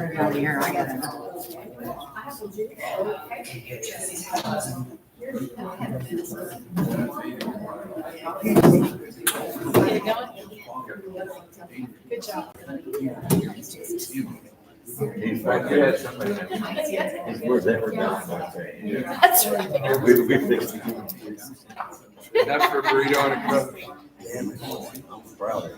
Out here, I gotta know. Good job. Where's that we're down? That's right. We fixed it. Enough for a burrito and a cup. I'm proud of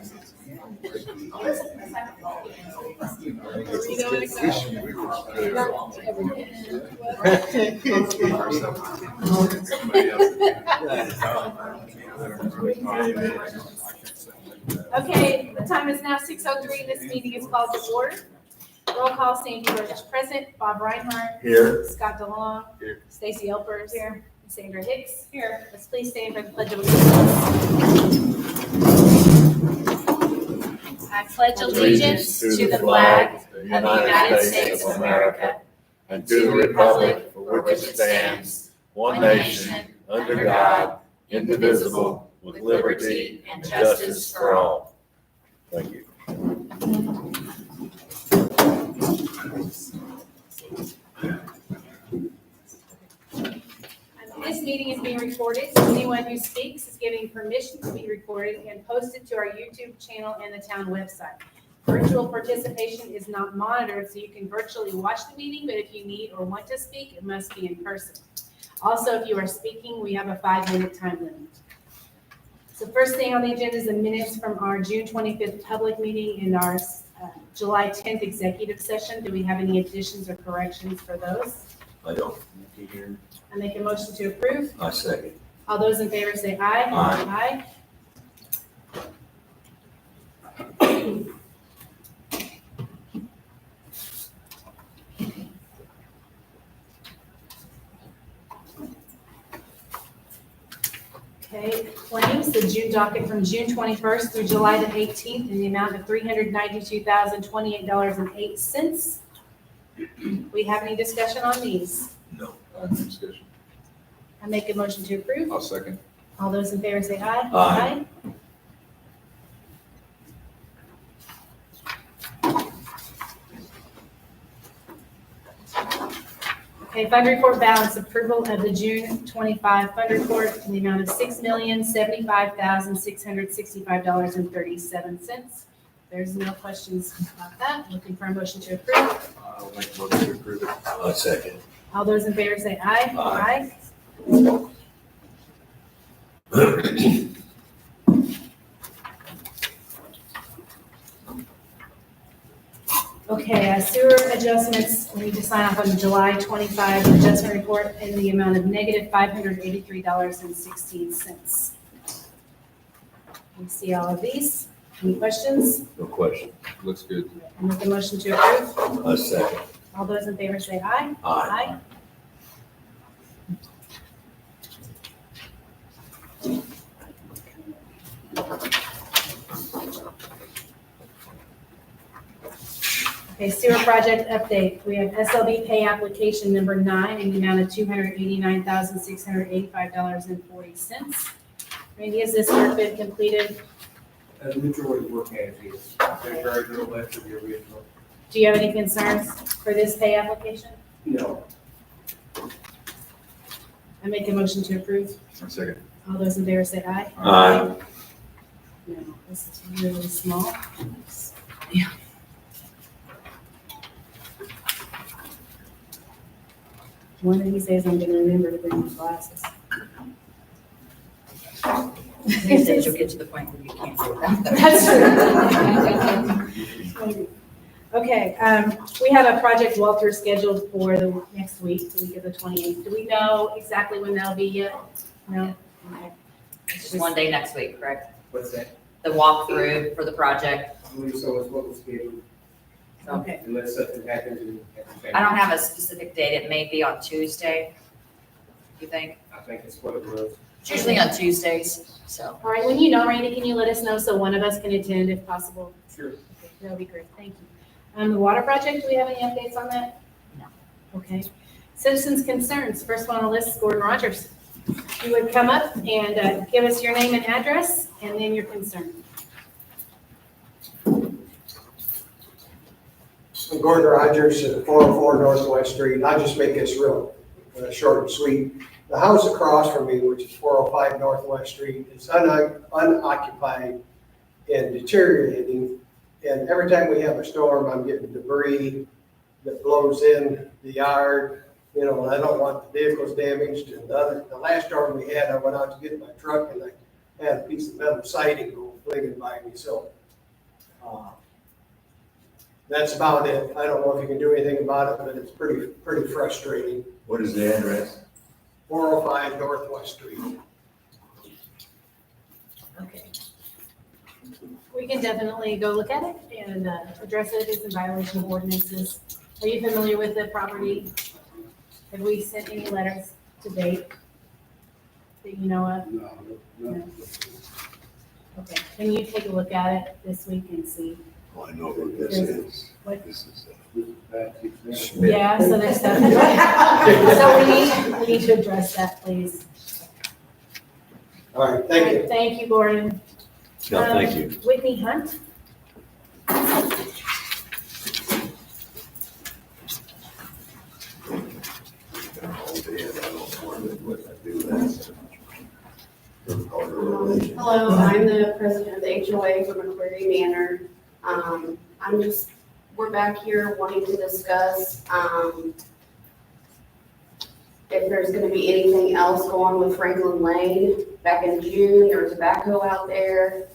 Okay, the time is now 6:03. This meeting is called to order. Roll call, Sandy Burgess present, Bob Reinhardt. Here. Scott DeLong. Here. Stacy Elpers. Here. Sandra Hicks. Here. Let's please stand for the pledge of allegiance. I pledge allegiance to the flag of the United States of America and to the republic for which it stands, one nation, under God, indivisible, with liberty and justice for all. Thank you. This meeting is being recorded, so anyone who speaks is giving permission to be recorded and posted to our YouTube channel and the town website. Virtual participation is not monitored, so you can virtually watch the meeting, but if you need or want to speak, it must be in person. Also, if you are speaking, we have a 5-minute time limit. So first thing on the agenda is the minutes from our June 25th public meeting and our July 10th executive session. Do we have any additions or corrections for those? I don't. I make a motion to approve. I second. All those in favor say aye. Aye. Okay, claims, the June docket from June 21st through July the 18th in the amount of $392,028.08. We have any discussion on these? No. Discussion. I make a motion to approve. I'll second. All those in favor say aye. Aye. Okay, fund report balance, approval of the June 25 fund report in the amount of $6,075,665.37. There's no questions about that. Looking for a motion to approve. I'll make a motion to approve it. I second. All those in favor say aye. Aye. Okay, sewer adjustments, we need to sign off on the July 25 adjustment report in the amount of negative $583.16. You see all of these? Any questions? No question. Looks good. I make a motion to approve. I second. All those in favor say aye. Aye. Okay, sewer project update. We have SLB pay application number 9 in the amount of $289,685.40. Randy, has this work been completed? The majority work has is, there's very little left of the original. Do you have any concerns for this pay application? No, I make a motion to approve. I'll second. All those in favor say aye. Aye. No, this is really small. One of these days I'm gonna remember to bring my glasses. These days you'll get to the point where you can't do without them. That's true. Okay, we have a project walkthrough scheduled for the next week, the week of the 28th. Do we know exactly when that'll be yet? No? Okay. Just one day next week, correct? what's that? The walkthrough for the project. I believe so is what was scheduled, Okay, unless something happens at the same. I don't have a specific date. It may be on Tuesday. You think? I think that's what it was. It's usually on Tuesdays, so. all right, when you know, Randy, can you let us know so one of us can attend if possible? Sure. Okay, that'll be great, thank you. The water project, do we have any updates on that? No. Okay. Citizens' concerns, first one on the list is Gordon Rogers. You would come up and give us your name and address, and then your concern. I'm Gordon Rogers at 404 Northwest Street. I'll just make this real short and sweet. The house across from me, which is 405 Northwest Street, is unoccupied and deteriorating. And every time we have a storm, I'm getting debris that blows in the yard. You know, and I don't want the vehicles damaged. And the last storm we had, I went out to get my truck and I had a piece of metal siding go flinging by me. So that's about it. I don't know if you can do anything about it, but it's pretty frustrating. What is the address? 405 Northwest Street. Okay. We can definitely go look at it and address it. It's in violation of ordinances. Are you familiar with the property? Have we sent any letters to date that you know of? No. Okay, can you take a look at it this week and see? Oh, I know what this is. What? This is Schmidt. Yeah, so there's stuff. So we need to address that, please. All right, thank you. Thank you, Gordon. No, thank you. Whitney Hunt? Hello, I'm the president of the HOA for McQuarrie Manor. We're back here wanting to discuss, if there's gonna be anything else going with Franklin Lane. Back in June, there was a backhoe out there,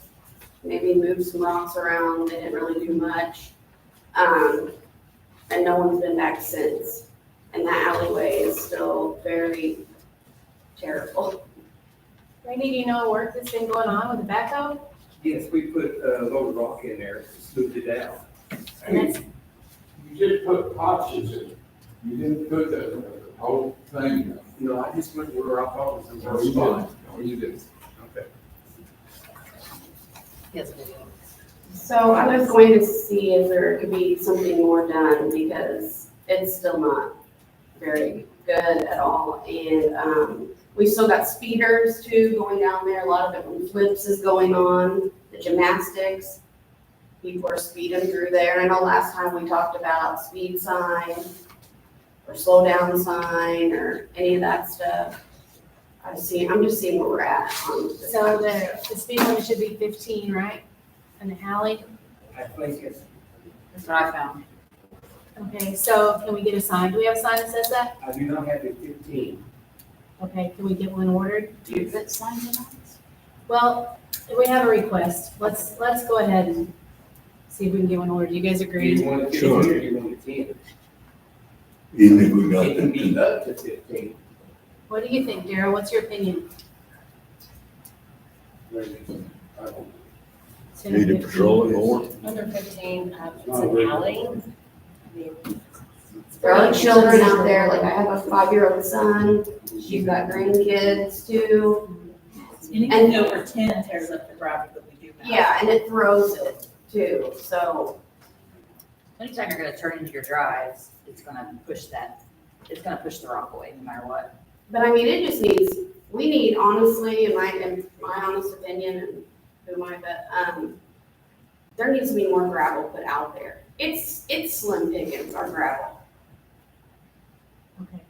maybe moved some rocks around, they didn't really do much. And no one's been back since. And that alleyway is still very terrible. Randy, do you know what work that's been going on with the backhoe? Yes, we put a load of rock in there, smoothed it out. And that's, You just put patches in it. You didn't put the whole thing. You know, I just went where I thought was the No, worst you spot. didn't. No, you didn't. Okay. Yes. So I was going to see if there could be something more done because it's still not very good at all. And we still got speeders too going down there. A lot of it when flips is going on, the gymnastics. People are speeding through there. I know last time we talked about speed sign or slow down sign or any of that stuff. I'm just seeing where we're at on this. so the speed limit should be 15, right? In the alley? I think it's, That's what I found. Okay, so can we get a sign? Do we have a sign that says that? I do not have a 15. Okay, can we get one ordered? Do you put signs in on this? Well, we have a request. Let's go ahead and see if we can get one ordered. Do you guys Do agree? you want to Sure. 15 or do you want a 10? Even if we got It can be the, up to 15. What do you think, Daryl? What's your opinion? I don't. 10 or need to 15? patrol it more. Under 15, it's an alley. I mean, There are children out there, like I have a 5-year-old son, she's got grandkids too. anything over 10 tears up the gravel that we do now. Yeah, and it throws it too, so, Anytime you're gonna turn into your drives, it's gonna push the rock away no matter what. but I mean, it just needs, we need honestly, in my honest opinion, and who am I, but, there needs to be more gravel put out there. It's slim pickings, our gravel. Okay.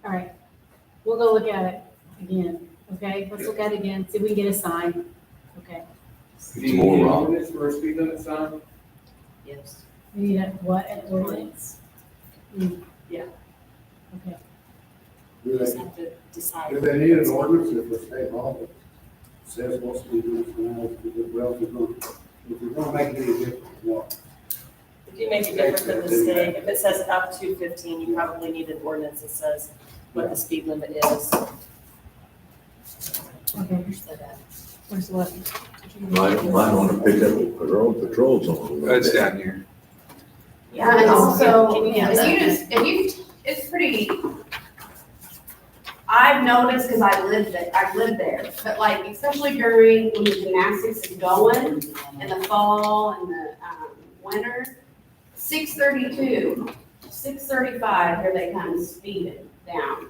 All right, we'll go look at it again, okay? Let's look at it again, see if we can get a sign, okay? Do you more need an rock. ordinance for a speed limit sign? Yes. We need a, what, an ordinance? Yeah. Okay, We just have to decide. Do they need an ordinance if the state law that says what's to be done now, well, if you're gonna make any difference, what? If you make it different than the state, if it says up to 15, you probably need an ordinance that says what the speed limit is. okay, Where's that at? where's what? might want to pick up patrols on it a little That's bit. down here. Yeah, and also, Can you have that? it's pretty, I've noticed, because I've lived there, but like, especially during when the gymnastics is going, in the fall and the, winter, 6:32, 6:35, here they come speeding down.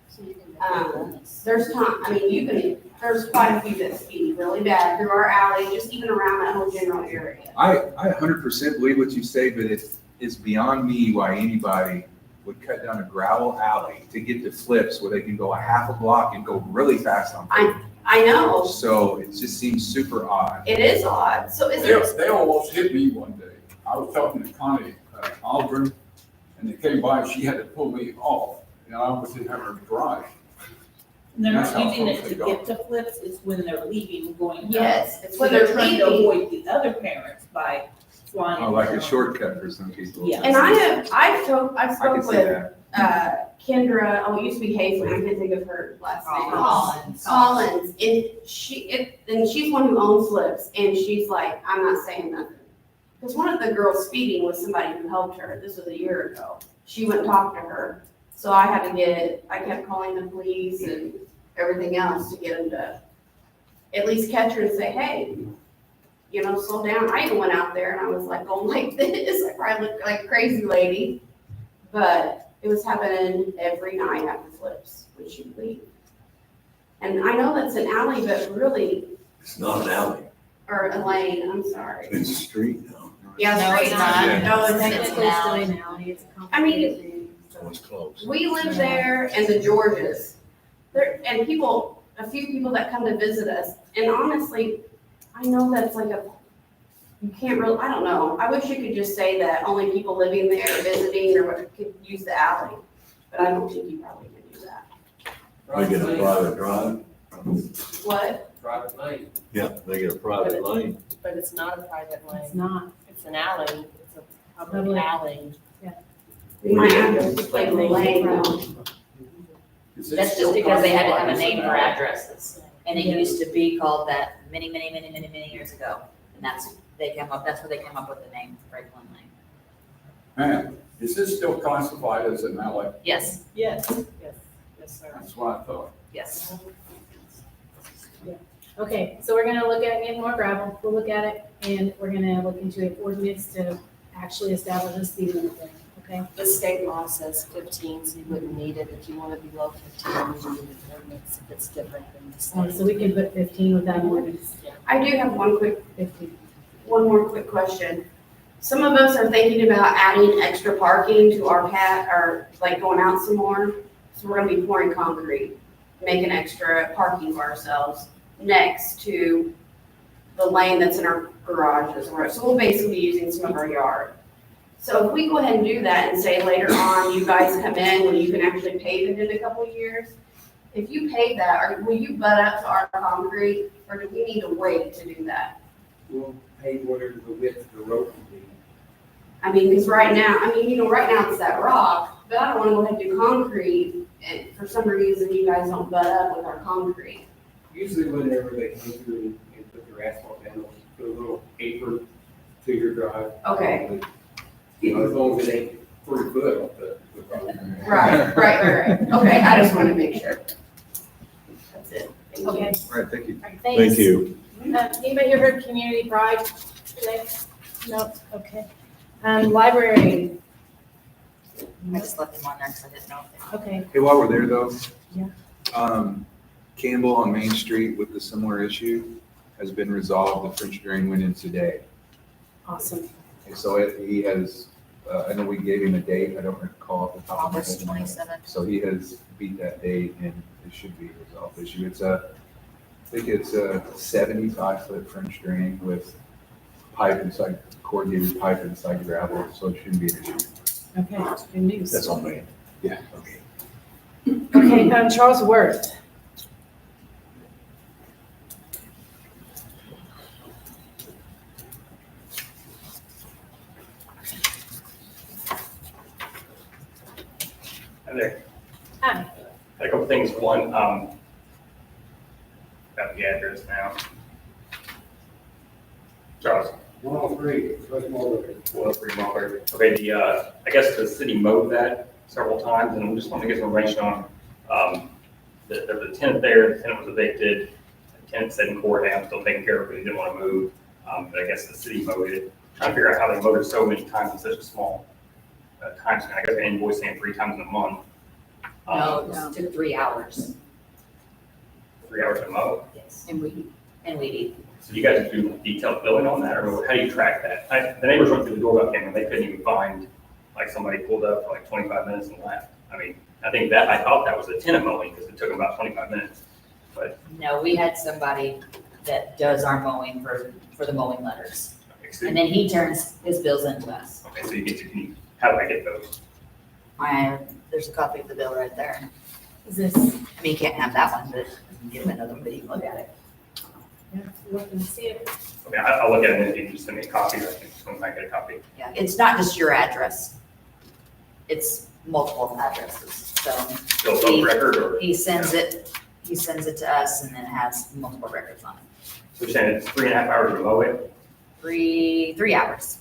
So you can. There's time, I mean, you can there's quite a few that speed really bad through our alley, just even around that whole general area. I 100% believe what you say, but it is beyond me why anybody would cut down a gravel alley to get to flips where they can go a half a block and go really fast on foot. I know, So it just seems super odd. it is odd. So is there, They almost hit me one day. I was talking to Connie Aldrin, and they came by, and she had to pull me off, and I was in her garage. They're That's not how using it close to they go. get to flips, it's when they're leaving, going home. yes, it's So when they're they're trying to leaving. avoid the other parents by flying. Oh, like a around. shortcut for some people. Yeah. And I I spoke can see with, that. Kendra, oh, it used to be Hazen, I can't think of her last name. Collins. Collins, and she's one who owns flips, and she's like, I'm not saying nothing. Because one of the girls speeding was somebody who helped her, this was a year ago. She went and talked to her, so I kept calling the police and everything else to get them to at least catch her and say, hey, slow down. I even went out there and I was like going like this, I probably looked like a crazy lady, but it was happening every night after flips when she would leave. And I know that's an alley, but really, It's not an alley, or a lane, I'm sorry. it's a street now. Yeah, No, straight it's on. not. No, it's Technically, it's still an alley, it's a I mean- complicated thing. So it's close. We live there and the Georges, and a few people that come to visit us, and honestly, I know that's like you can't really, I don't know. I wish you could just say that only people living there or visiting or could use the alley, but I don't think you probably can do that. They get a private drive. What? Private lane. Yeah, they get a private lane. But it's not a private It's lane, not. it's an alley, it's a public Public. alley. My address is like the lane though. Is it That's still just because they had to have a classified as name an for alley? addresses. And it used to be called that many years ago. And that's where they came up with the name Franklin Lane. Man, is this still classified as an alley? Yes, Yes, sir. That's what I thought. yes. Okay, so we're gonna look at getting more gravel, we'll look at it, and we're gonna look into an ordinance to actually establish a speed limit there, okay? The state law says 15, so you wouldn't need it. If you want to be below 15, you need an ordinance if it's different than the state. So we can put 15 without an ordinance, I do have one more quick question. Some of us are thinking about adding extra parking to our path, or like going out some more. So we're gonna be pouring concrete, making extra parking for ourselves next to the lane that's in our garages. So we'll basically be using some of our yard. So if we go ahead and do that and say later on, you guys come in when you can actually pave it in a couple of years, if you pave that, will you butt up to our concrete, or do we need to wait to do that? We'll pay whatever the width of the road will be. I mean, because right now it's that rock, but I don't wanna go ahead and do concrete, and for some reason you guys don't butt up with our concrete. Usually whenever they come through and put their asphalt down, they'll put a little apron to your drive. Okay, As long as it ain't 40 foot off the road. right. Okay, I just wanna make sure. That's it. Thank you. okay? All right, thank you. All right, thanks. Thank you. Anybody here heard community pride today? No, okay. Library, I just left them on there because I didn't know. okay, Hey, while we're there though. Yeah. Campbell on Main Street with the similar issue has been resolved. The French drain went in today. awesome. And so he has, I know we gave him a date. I don't recall off the top of my August head. 27th. So he has beat that date and it should be a resolved issue. I think it's a 75-foot French drain with pipe inside, corrugated pipe inside gravel, so it shouldn't be an issue. Okay, good news. That's on me. Yeah. Okay. Okay, Charles Worth. Hi there. Hi. A couple things. One, got the address now. Charles, 103, West Mulberry. 103 Mulberry. Okay, I guess the city mowed that several times, and I just wanted to get some information on, there was a tenant there, the tenant was evicted, the tenant said in court, hey, I'm still taking care of it, he didn't want to move, but I guess the city mowed it. Trying to figure out how they mowed it so many times in such a small time span. I guess they invoice saying 3 times in a month. No, it took 3 hours. 3 hours to mow. Yes. And weed eat. So you guys do detailed billing on that, or how do you track that? The neighbors went through the doorbell camera, they couldn't even find, like, somebody pulled up for like 25 minutes and left. I mean, I thought that was a tenant mowing, because it took them about 25 minutes, but. No, we had somebody that does our mowing for the mowing letters. Okay, so- And then he turns his bills into us. Okay, so how do I get those? There's a copy of the bill right there. Is this, I mean, you can't have that one, but you can give him another one, but you can look at it. look and see it? Okay, I'll look at it, and if you can just send me a copy, I can just go and get a copy. Yeah, it's not just your address. It's multiple addresses, so Bill's on record, or? he sends it to us and then it has multiple records on it. So you're saying it's 3.5 hours to mow it? 3 hours.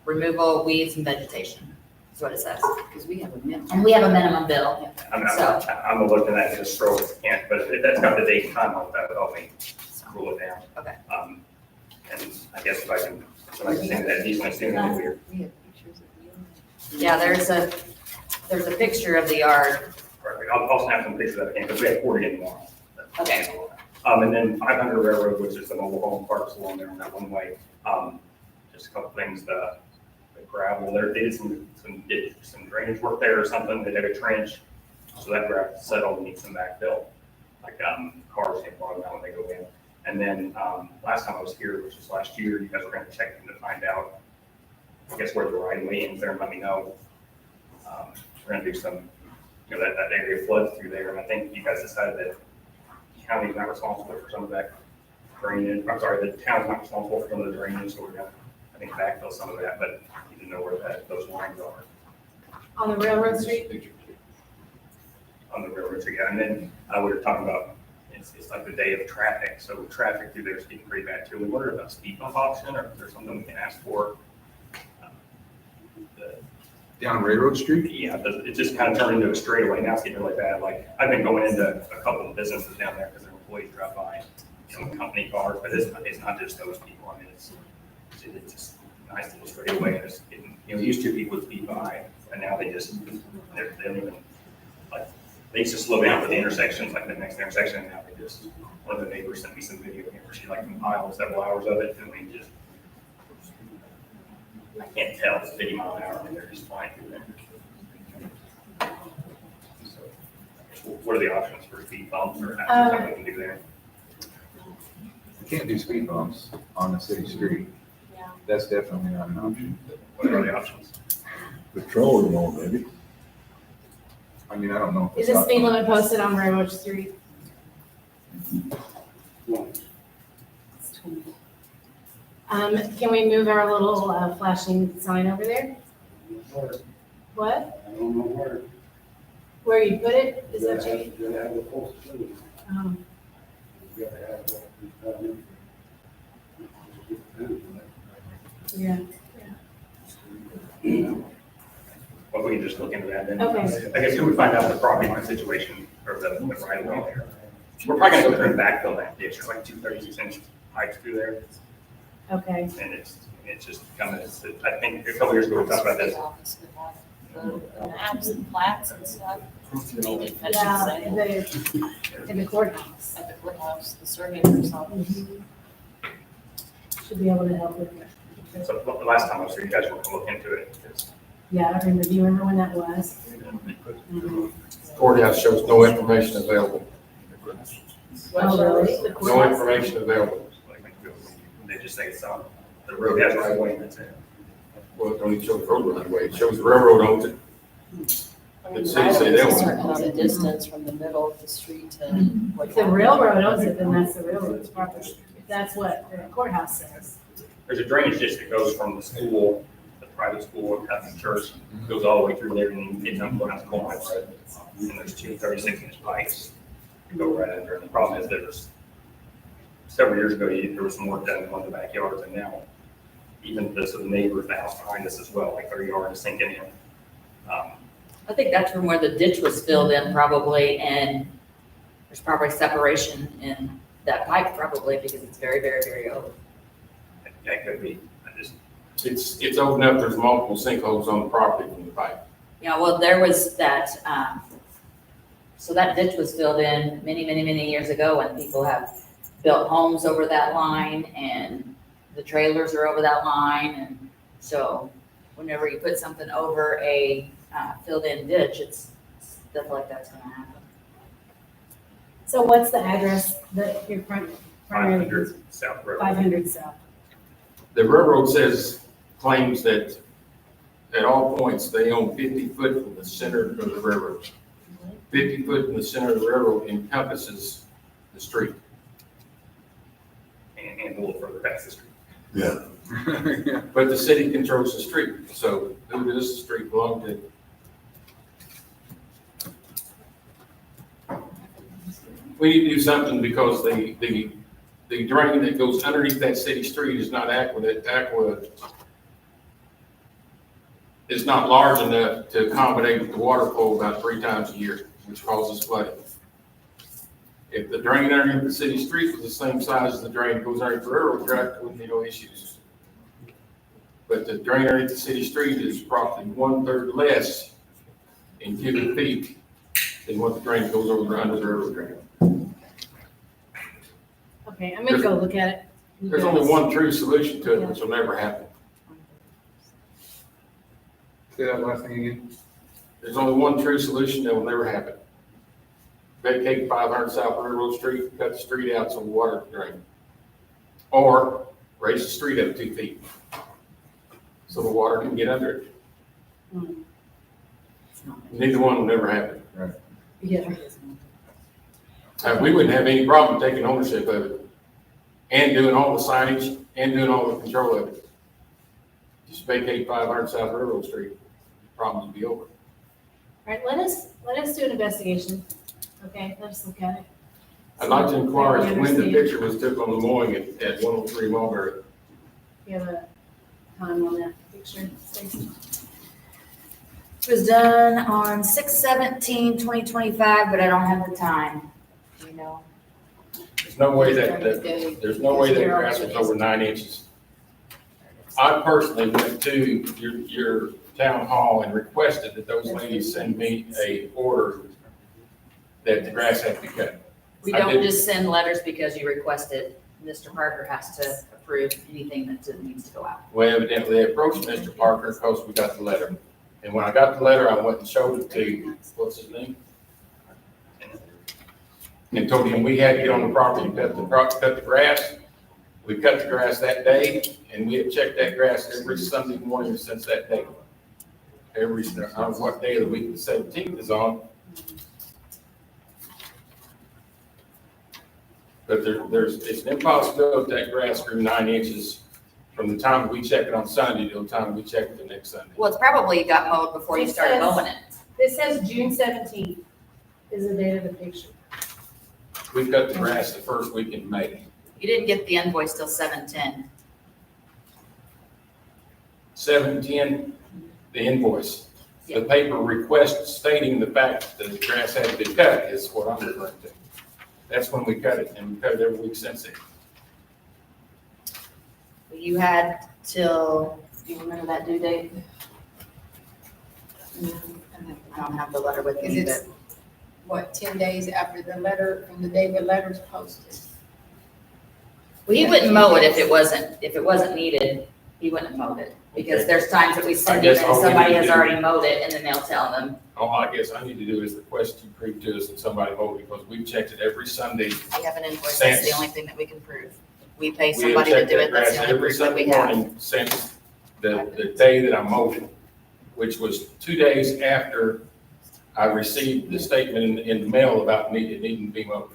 Removal, weeds and vegetation, is what it says. Because we have a minimum. And we have a minimum bill, I'm So- looking at it, just scroll if you can't, but if that's got the date and time on that, would help me rule it down. Okay. And I guess if I can send that decently soon, that'd be weird. We have pictures of you. Yeah, there's a picture of the yard. Perfect. I'll snap some pictures of it, because we have 40 in tomorrow. Okay. And then 500 Railroad, which is the mobile home parks along there on that one way. Just a couple things, the gravel there, they did some drainage work there or something. They did a trench, so that gravel settled and needs some backfill. Like, cars get bogged down when they go in. And then, last time I was here, which was last year, you guys were gonna check in to find out, I guess, where the right of way ends there and let me know. We're gonna do some, that area floods through there, and I think you guys decided that the county's not responsible for some of that drainage. I'm sorry, the town's not responsible for some of the drainage, so we're gonna, I think, backfill some of that, but you didn't know where those lines are On the railroad street? on the railroad tree. And then we were talking about, it's like the day of traffic, so traffic through there is getting pretty bad too. We wondered about speed bump option, or if there's something we can ask for. Down Railroad Street? Yeah, it just kind of turned into a straightaway. Now it's getting really bad. Like, I've been going into a couple of businesses down there because their employees drive by, company cars, but it's not just those people. I mean, it's just nice little straightaway, and it's getting, used to people would speed by, and now they don't even, like, they used to slow down for the intersections, like the next intersection, and now they just, one of the neighbors sent me some video here where she like compiled several hours of it, and we just, I can't tell, it's 50 mile an hour, and they're just flying through there. So, what are the options for speed bumps, or something we can do there? You can't do speed bumps on a city street. Yeah. That's definitely not an option. What are the options? Patrol them all, maybe. I mean, I don't know. if Is it's the speed not- limit posted on Railroad Street? Can we move our little flashing sign over there? What? I don't know where. Where you put it? Is that what you? You gotta have a post too. You gotta have Yeah. Well, we can just look into that then. Okay. I guess we would find out the property line situation, or the right of way there. We're probably gonna go through and backfill that ditch, there's like 236-inch pipes through there, Okay. and it's just coming, I think a couple years ago, we talked about this. The maps and plats and stuff. Needed, I should Yeah, say. in the courthouse. At the courthouse, the surveyor's office. Should be able to help with that. So the last time I was here, you guys were gonna look into it, because Yeah, I remember. Do you remember when that was? Courthouse shows no information available. Oh, really? The No courthouse? information available. they just say it's on, the road has right of way, and that's it. Well, it only shows road right away. It shows the railroad owns it. I mean, The the city right say of they way is a want certain amount of distance from the middle of the street to what. If the railroad owns it, then that's the railroad's property. If that's what the courthouse says. There's a drainage ditch that goes from the school, the private school, Catholic church, goes all the way through there, and you get down to the corner. And there's 236-inch pipes that go right under, and the problem is there's, several years ago, there was some work done in one of the backyards, and now even the neighbors, the house behind us as well, like their yard is sinking in. I think that's from where the ditch was filled in probably, and there's probably separation in that pipe probably because it's very, very, very old. That could be, It's old enough, there's multiple sinkholes on the property from the pipe. Yeah, well, there was that, So that ditch was filled in many, many, many years ago, and people have built homes over that line, and the trailers are over that line, and so whenever you put something over a filled-in ditch, it's stuff like that's gonna happen. So what's the address that your primary? 500 South Road. 500 South. The railroad claims that at all points, they own 50 foot from the center of the railroad. 50 foot from the center of the railroad encompasses the street. And a little further past the street. Yeah. But the city controls the street, so who does the street belong to? We need to do something because the drain that goes underneath that city street is not is not large enough to accommodate the water flow about 3 times a year, which causes flooding. If the drain underneath the city street was the same size as the drain that goes underneath the railroad track, there wouldn't be no issues. But the drain underneath the city street is probably 1/3 less in cubic feet than what the drain that goes over under the railroad track. Okay, I'm gonna go look at it. There's only one true solution to it, which will never happen. Say that last thing again. There's only one true solution that will never happen. Vacate 500 South Railroad Street, cut the street out so the water can drain. Or raise the street up 2 feet so the water can get under it. Neither one will never happen. Yeah. We wouldn't have any problem taking ownership of it and doing all the signage and doing all the control of it. Just vacate 500 South Railroad Street, problems would be over. All right, let us do an investigation. Okay, let's look at it. I'd like to inquire as to when the Understand. picture was took on the mowing at 103 Mulberry. You have a time on that picture, Stacy? It was done on 6/17/2025, but I don't have the time, you know. There's no way that grass was over 9 inches. I personally went to your town hall and requested that those ladies send me a order that the grass had to be cut. We I don't did. just send letters because you requested. Mr. Parker has to approve anything that needs to go out. Well, evidently they approached Mr. Parker because we got the letter. And when I got the letter, I went and showed it to, what's his name? And told him we had to get on the property and cut the grass. We cut the grass that day, and we had checked that grass every Sunday morning since that day. I don't know what day of the week the 17th is on. But it's an impossibility that grass grew 9 inches from the time we check it on Sunday till the time we check it the next Sunday. Well, it's probably got mowed before you It started says- mowing it. This says June 17th is the date of the picture. We cut the grass the first week in May. You didn't get the invoice till 7/10. 7/10, the invoice. The paper request stating the fact that the grass had to be cut is what I'm referring to. That's when we cut it, and we cut it every week since then. You had till, do you remember that due date? I don't have the letter with me, Is it, what, 10 days after the letter, from the day the letter's posted? well, he wouldn't mow it if it wasn't needed, he wouldn't have mowed it. Because Okay. there's times that we send I him guess and all we somebody need to has do- already mowed it, and then they'll tell them, All I guess I need to do is request you prove to us that somebody mowed it, because we've checked it every Sunday. we have an invoice, that's the Since- only thing that we can prove. We pay We have somebody to checked do that it, that's grass the only every proof that we Sunday have. morning since the day that I mowed it, which was 2 days after I received the statement in the mail about it needing to be mowed.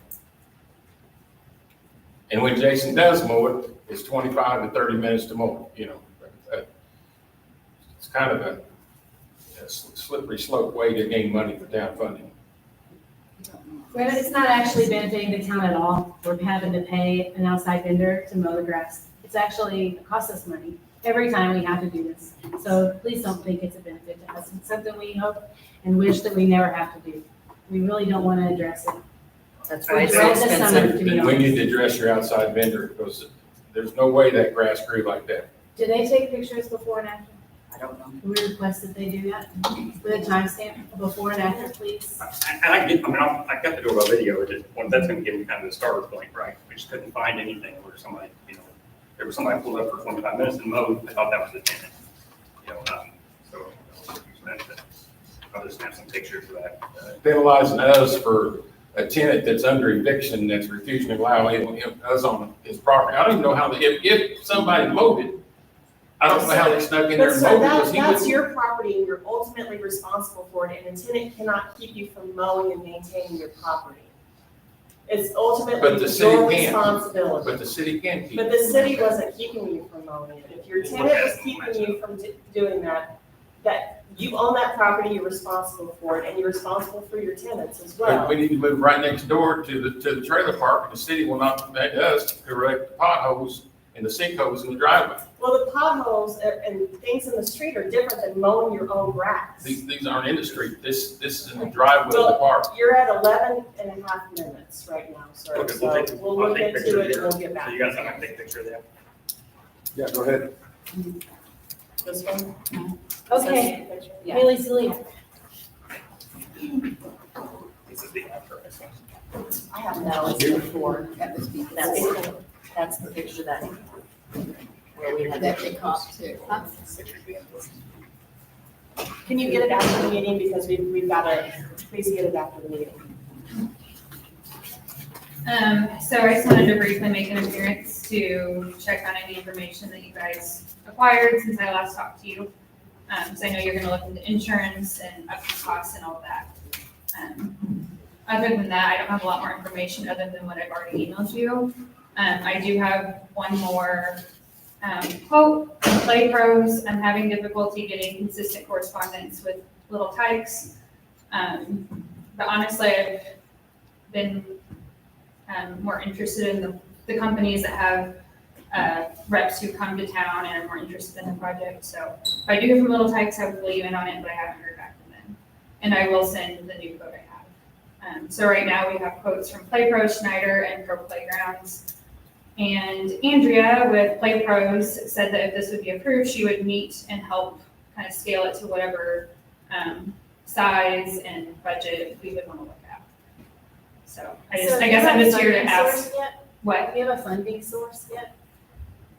And when Jason does mow it, it's 25 to 30 minutes to mow it, you know. It's kind of a slippery slope way to gain money for town funding. Well, it's not actually benefiting the town at all. We're having to pay an outside vendor to mow the grass. It's actually, it costs us money every time we have to do this. So please don't think it's a benefit to us. It's something we hope and wish that we never have to do. We really don't want to address it. That's why it's so Right this summer, expensive. to be Then we need honest. to address your outside vendor, because there's no way that grass grew like that. Do they take pictures before and after? I don't know. Can we request that they do that with a timestamp before and after, please? And I get, I mean, I got to do a video, it just, well, that's gonna give me kind of the starter point, right? We just couldn't find anything where somebody, you know, there was somebody pulled up for 25 minutes and mowed, I thought that was the tenant. You know, so, I'll just have some pictures of that. Penalizing us for a tenant that's under eviction that's refusing to allow us on his property. I don't even know how, if somebody mowed it, I don't know how they snuck in there But and so mowed it. because he that's wouldn't- your property and you're ultimately responsible for it, and a tenant cannot keep you from mowing and maintaining your property. It's But ultimately the city your can. responsibility. But the city can keep. But the city wasn't keeping you from mowing it. If your tenant was keeping you from doing that, that you own that property, you're responsible for it, and you're responsible for your tenants as But well. we need to move right next door to the trailer park, and the city will not let us correct the potholes and the sinkholes in the driveway. Well, the potholes and things in the street are different than mowing your own grass. These aren't in the street. This is in the driveway of the park. You're at 11 and a half minutes right now, sir. Okay, So we'll take- we'll I'll look take into pictures it and here. we'll get So back. you guys have to take a picture of that. Yeah, go ahead. This one? Okay, Yeah. Haley Celia. This is the after, this one. I have no, it's before, that's the picture that, where we had That that they big cost too. Can you get it after the meeting, because we've got to, please get it after the meeting. So I just wanted to briefly make an appearance to check on any information that you guys acquired since I last talked to you. So I know you're gonna look into insurance and upkeep costs and all that. Other than that, I don't have a lot more information other than what I've already emailed you. I do have one more quote, Play Pros. I'm having difficulty getting consistent correspondence with Little Tykes. But honestly, I've been more interested in the companies that have reps who come to town and are more interested in the project. So if I do hear from Little Tykes, I will fill you in on it, but I haven't heard back from them. And I will send the new quote I have. So right now we have quotes from Play Pro, Schneider, and Pro Playgrounds. And Andrea with Play Pros said that if this would be approved, she would meet and help kind of scale it to whatever size and budget we would want to look at. So I guess I'm just here to ask. What? Do you have a funding source yet?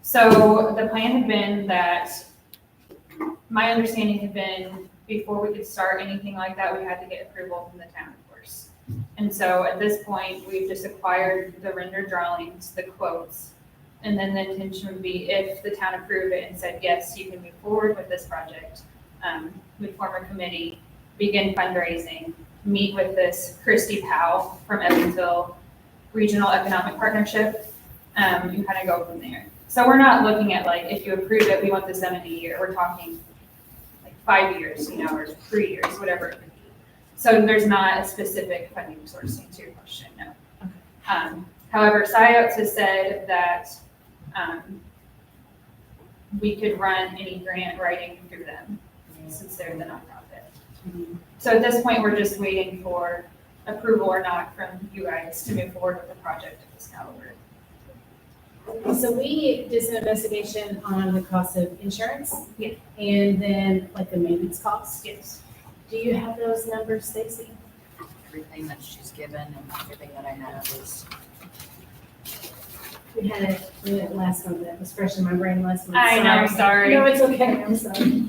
So the plan had been that, my understanding had been, before we could start anything like that, we had to get approval from the town, of course. And so at this point, we've just acquired the rendered drawings, the quotes. And then the intention would be, if the town approved it and said, yes, you can move forward with this project, we'd form a committee, begin fundraising, meet with this Christy Powell from Evansville Regional Economic Partnership, and kind of go from there. So we're not looking at like, if you approve it, we want this done in a year. We're talking like 5 years, or 3 years, whatever it could be. So there's not a specific funding sourcing to your question, no. However, SciOps has said that we could run any grant writing through them, since they're the nonprofit. So at this point, we're just waiting for approval or not from you guys to move forward with the project of this caliber. So we did some investigation on the cost of insurance. Yeah. And then like the maintenance costs. Yes. Do you have those numbers, Stacy? everything that she's given and everything that I have is. We had it last month, that was fresh in my brain last month. I know, I'm sorry. No, it's okay, I'm sorry.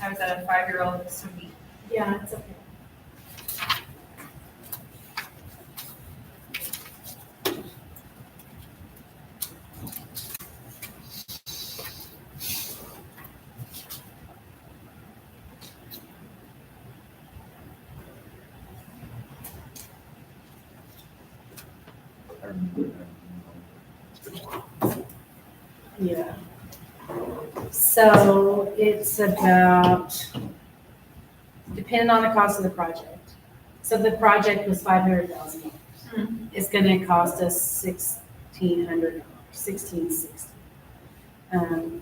I was at a 5-year-old this week. Yeah, it's okay. Yeah. So it's about, depending on the cost of the project. So the project was $500,000. It's gonna cost us $1,600, $1,660.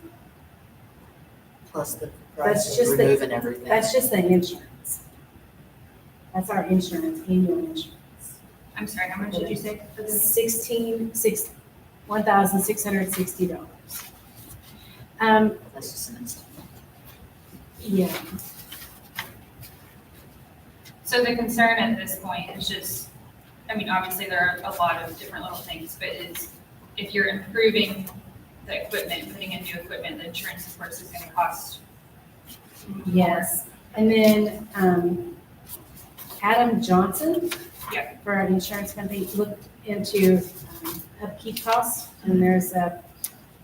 Plus the That's price just of the- removing everything. That's just the insurance. That's our insurance, annual insurance. I'm sorry, how much did you say for this? $1,660. That's just an instant. Yeah. So the concern at this point is just, I mean, obviously there are a lot of different little things, but is if you're improving the equipment, putting in new equipment, the insurance of course is gonna cost. Yes, and then, Adam Johnson. Yeah. For our insurance company, looked into upkeep costs, and there's a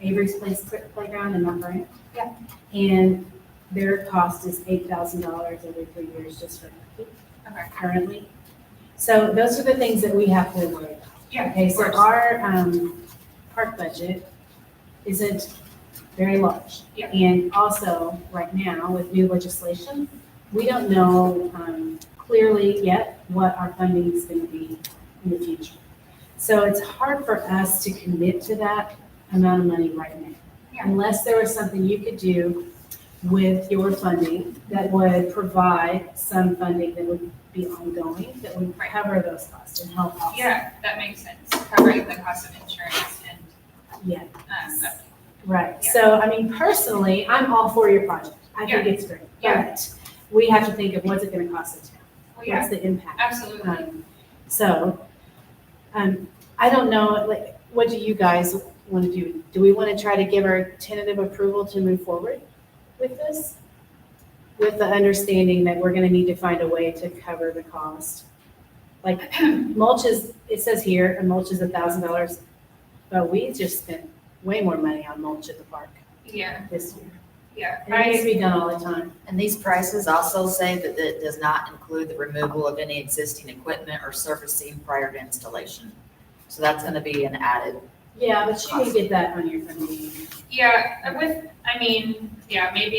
Avery's Place Playground in Mount Vernon. Yeah. And their cost is $8,000 every 3 years just for upkeep Okay. currently. So those are the things that we have to worry about. Yeah, Okay, of so course. our, park budget isn't very large. Yeah. And also, right now, with new legislation, we don't know, clearly yet what our funding is gonna be in the future. So it's hard for us to commit to that amount of money right now. Yeah. Unless there was something you could do with your funding that would provide some funding that would be ongoing, that would cover those costs and help offset. Yeah, that makes sense, covering the cost of insurance and, Yeah, upkeep. right. Yeah. So, I mean, personally, I'm all for your project. I think Yeah. it's great. Yeah. But we have to think of what's it gonna cost the town? Well, yeah, What's the impact? absolutely. So, I don't know, like, what do you guys want to do? Do we want to try to give our tentative approval to move forward with this? With the understanding that we're gonna need to find a way to cover the cost? Like mulch is, it says here, a mulch is $1,000, but we just spent way more money on mulch at the park Yeah, this year. yeah. And it needs to be done all the time. And these prices also say that it does not include the removal of any existing equipment or surfacing prior to installation. So that's gonna be an added. Yeah, but you can get that on your funding. Yeah, maybe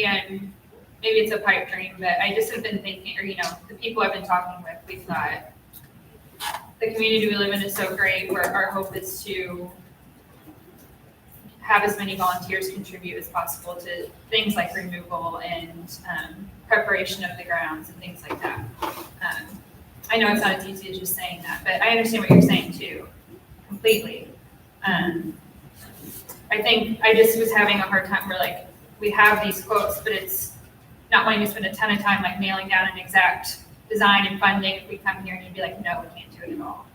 it's a pipe dream, but I just have been thinking, or, the people I've been talking with, we thought the community we live in is so great, where our hope is to have as many volunteers contribute as possible to things like removal and preparation of the grounds and things like that. I know it's not as easy as just saying that, but I understand what you're saying too, completely. I think I just was having a hard time where like, we have these quotes, but it's not wanting to spend a ton of time like nailing down an exact design and funding if we come here and you'd be like, no, we can't do it at all.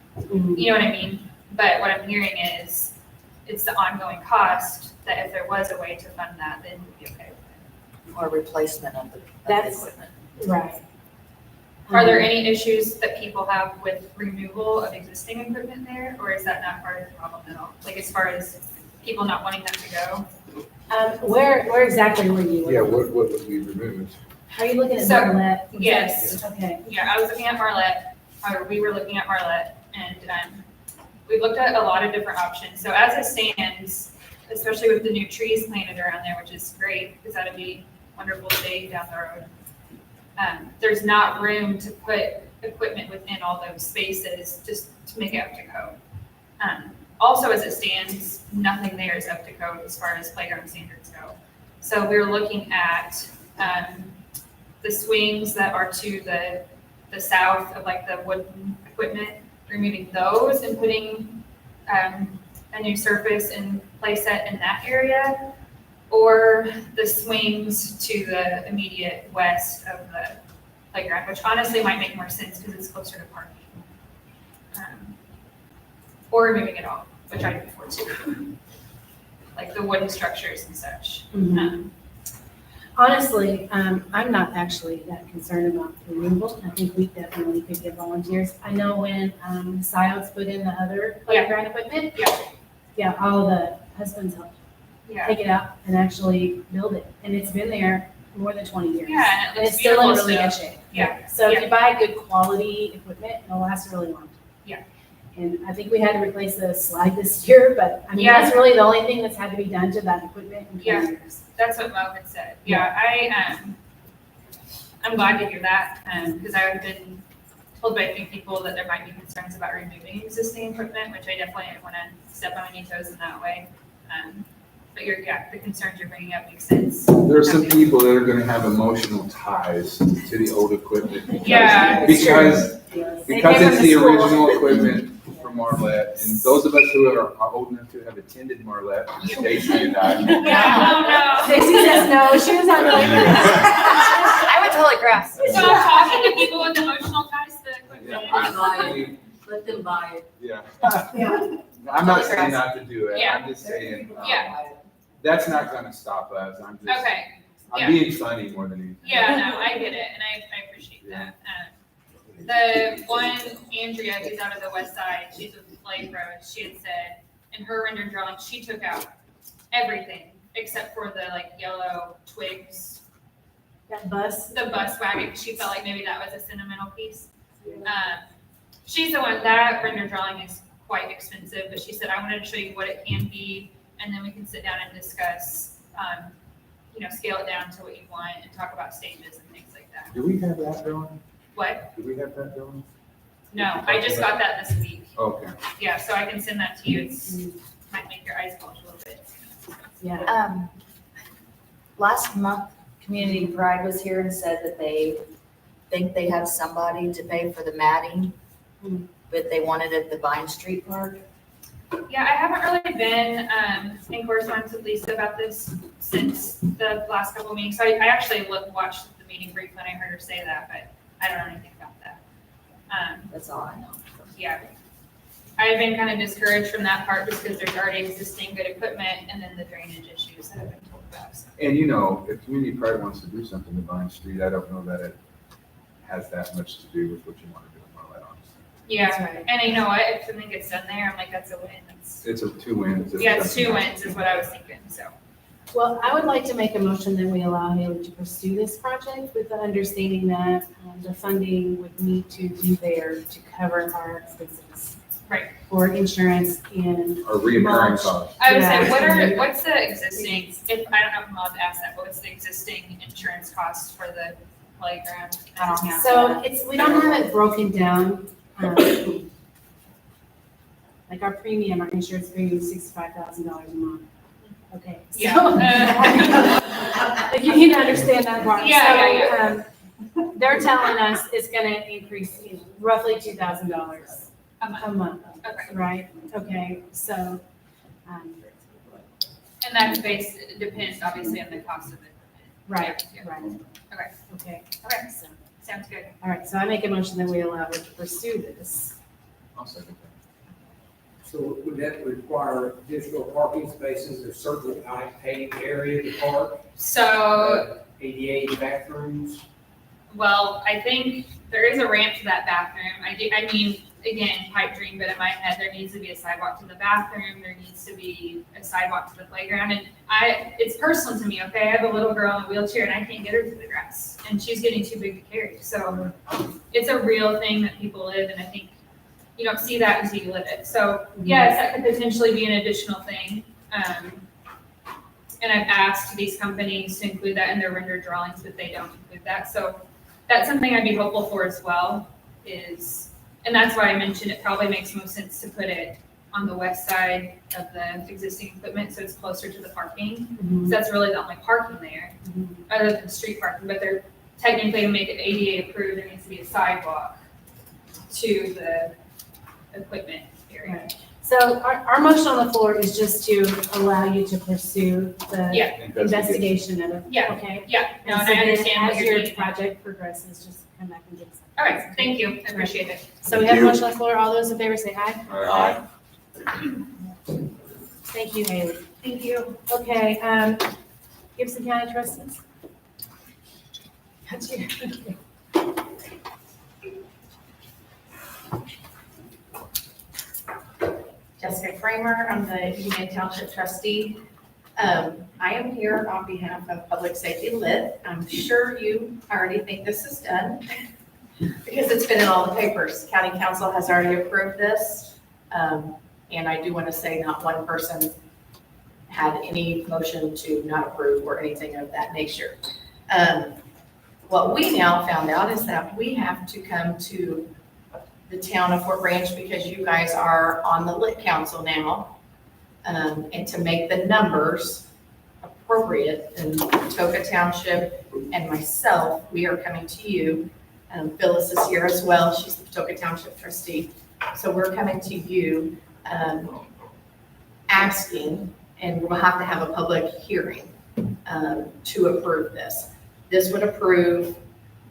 You know what I mean? But what I'm hearing is it's the ongoing cost that if there was a way to fund that, then we'd be okay with it. Or replacement of the That's- equipment. Right. Are there any issues that people have with removal of existing equipment there, or is that not part of the problem at all? Like as far as people not wanting them to go? Where exactly were you? Yeah, what would be removed? Are you looking at So, Marlette? yes. Okay. Yeah, I was looking at Marlette, or we were looking at Marlette, and we've looked at a lot of different options. So as it stands, especially with the new trees planted around there, which is great, because that'd be wonderful shade down the road. There's not room to put equipment within all those spaces just to make it up to code. Also, as it stands, nothing there is up to code as far as playground standards go. So we're looking at the swings that are to the south of like the wooden equipment, removing those and putting a new surface and playset in that area, or the swings to the immediate west of the playground, which honestly might make more sense because it's closer to parking. Or removing it all, which I do before too. Like the wooden structures and such. Honestly, I'm not actually that concerned about removal. I think we definitely could get volunteers. I know when Sciots put in the other playground equipment. Yeah, all the husbands helped Yeah. take it out and actually build it. And it's been there more than 20 years. Yeah, and it And looks it's still in beautiful really good still. shape. Yeah. So if you buy good quality equipment, it'll last a really long time. Yeah. And I think we had to replace the slide this year, but I mean, Yeah. that's really the only thing that's had to be done to that equipment in 20 Yeah. years. That's what Mo had said. Yeah, I'm glad to hear that, because I have been told by a few people that there might be concerns about removing existing equipment, which I definitely want to step on any toes in that way. But the concerns you're bringing up make sense. There are some people that are gonna have emotional ties to the old equipment. Yeah, it's true. Because Yes. because They came it's from the school. original equipment from from Marlette, and those of us who are old enough to have attended Marlette, Stacy and I. Yeah, Stacy says no, she was on the way. I went to Holy Cross. So I'm talking to people with emotional ties to Yeah, equipment. I- Let them buy it. Yeah. Yeah. I'm not saying not to do it, Yeah. I'm just saying, Yeah. that's not gonna stop us, I'm just, Okay, yeah. I'm being funny more than anything. yeah, no, I get it, and I appreciate that. The one, Andrea, who's out of the west side, she's with Lake Road, she had said, in her rendered drawing, she took out everything except for the like yellow twigs, That bus. the bus wagon, 'cause she felt like maybe that was a sentimental piece. She's the one, that rendered drawing is quite expensive, but she said, I wanted to show you what it can be, and then we can sit down and discuss, scale it down to what you want and talk about stages and things like that. Do we have that going? What? Do we have that going? No, I just got that this week. Okay. Yeah, so I can send that to you. It's, might make your eyes bulge a little bit. Yeah. Last month, Community Pride was here and said that they think they have somebody to pay for the matting, but they wanted it at the Vine Street Park. Yeah, I haven't really been in correspondence with Lisa about this since the last couple of meetings. So I actually watched the meeting briefly and I heard her say that, but I don't know anything about that. That's all I know. Yeah. I've been kind of discouraged from that part just because there's already existing good equipment and then the drainage issues that I've been told about. So. And you know, if Community Pride wants to do something to Vine Street, I don't know that it has that much to do with what you want to do in Marlette, honestly. Yeah, That's right. and you know what? If something gets done there, I'm like, that's a win. It's a two wins. Yeah, it's 2 wins is what I was thinking, so. Well, I would like to make a motion that we allow Haley to pursue this project with the understanding that the funding would need to be there to cover our expenses. Right. For insurance and. Or reoccurring mulch. costs. I would say, Yeah. what's the existing, if, I don't know if I'm allowed to ask that, but what's the existing insurance costs for the playground? I don't have So we don't have it broken down. Like our premium, our insurance premium is $65,000 a month. Okay. So Yeah. you need to understand that part. Yeah. So, they're telling us it's gonna increase roughly $2,000 a month. Okay. Right? Okay, so, And that's based, it depends obviously on the cost of it. right, Yeah. right. Okay, Okay, okay, so, sounds good. all right, so I make a motion that we allow her to pursue this. I'll second that. So would that require additional parking spaces or certain paved area to park? So, ADA bathrooms? well, I think there is a ramp to that bathroom. I mean, again, pipe dream, but in my head, there needs to be a sidewalk to the bathroom. There needs to be a sidewalk to the playground. And it's personal to me, okay? I have a little girl in a wheelchair and I can't get her to the grass and she's getting too big to carry. So it's a real thing that people live, and I think you don't see that until you live it. So yes, that could potentially be an additional thing. And I've asked these companies to include that in their rendered drawings, but they don't include that. So that's something I'd be hopeful for as well and that's why I mentioned it probably makes most sense to put it on the west side of the existing equipment, so it's closer to the parking. So that's really the only parking there, other than street parking, but they're technically to make it ADA approved, there needs to be a sidewalk to the equipment area. Right. So our motion on the floor is just to allow you to pursue the Yeah, investigation of it. Yeah. Okay? yeah, no, and so I then understand what as you're your doing. project progresses, just come back and give us. All right, thank you, I appreciate it. So we have a motion on the floor. All those in favor say aye. Aye. Thank you, Haley. Thank you. Okay, Gibson County trustees? That's you. Jessica Kramer, I'm the Union Township trustee. I am here on behalf of Public Safety Lit. I'm sure you already think this is done because it's been in all the papers. County Council has already approved this. And I do want to say not one person had any motion to not approve or anything of that nature. What we now found out is that we have to come to the town of Fort Branch because you guys are on the Lit Council now. And to make the numbers appropriate, and Patoka Township and myself, we are coming to you. Phyllis is here as well. She's the Patoka Township trustee. So we're coming to you, asking, and we'll have to have a public hearing, to approve this. This would approve,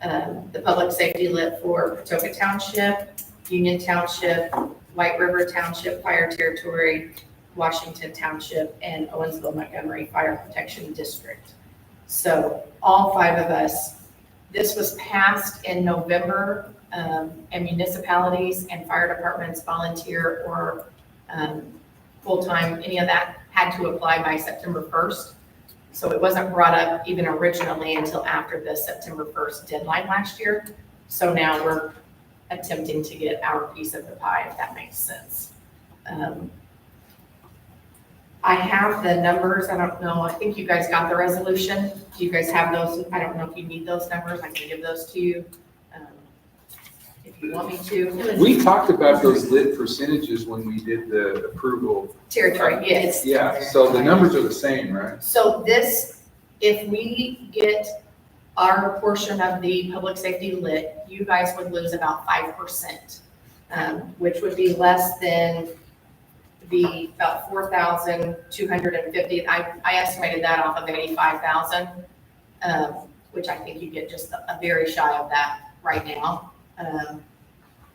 the public safety lit for Patoka Township, Union Township, White River Township Fire Territory, Washington Township, and Owensville Montgomery Fire Protection District. So all 5 of us, this was passed in November, and municipalities and fire departments, volunteer or full-time, any of that had to apply by September 1st. So it wasn't brought up even originally until after the September 1st deadline last year. So now we're attempting to get our piece of the pie, if that makes sense. I have the numbers, I don't know, I think you guys got the resolution. Do you guys have those? I don't know if you need those numbers, I can give those to you, if you want me to. We talked about those lit percentages when we did the approval. Territory, yes. Yeah, so the numbers are the same, right? So this, if we get our portion of the public safety lit, you guys would lose about 5%, which would be less than about 4,250. I estimated that off of 85,000, which I think you get just a very shy of that right now.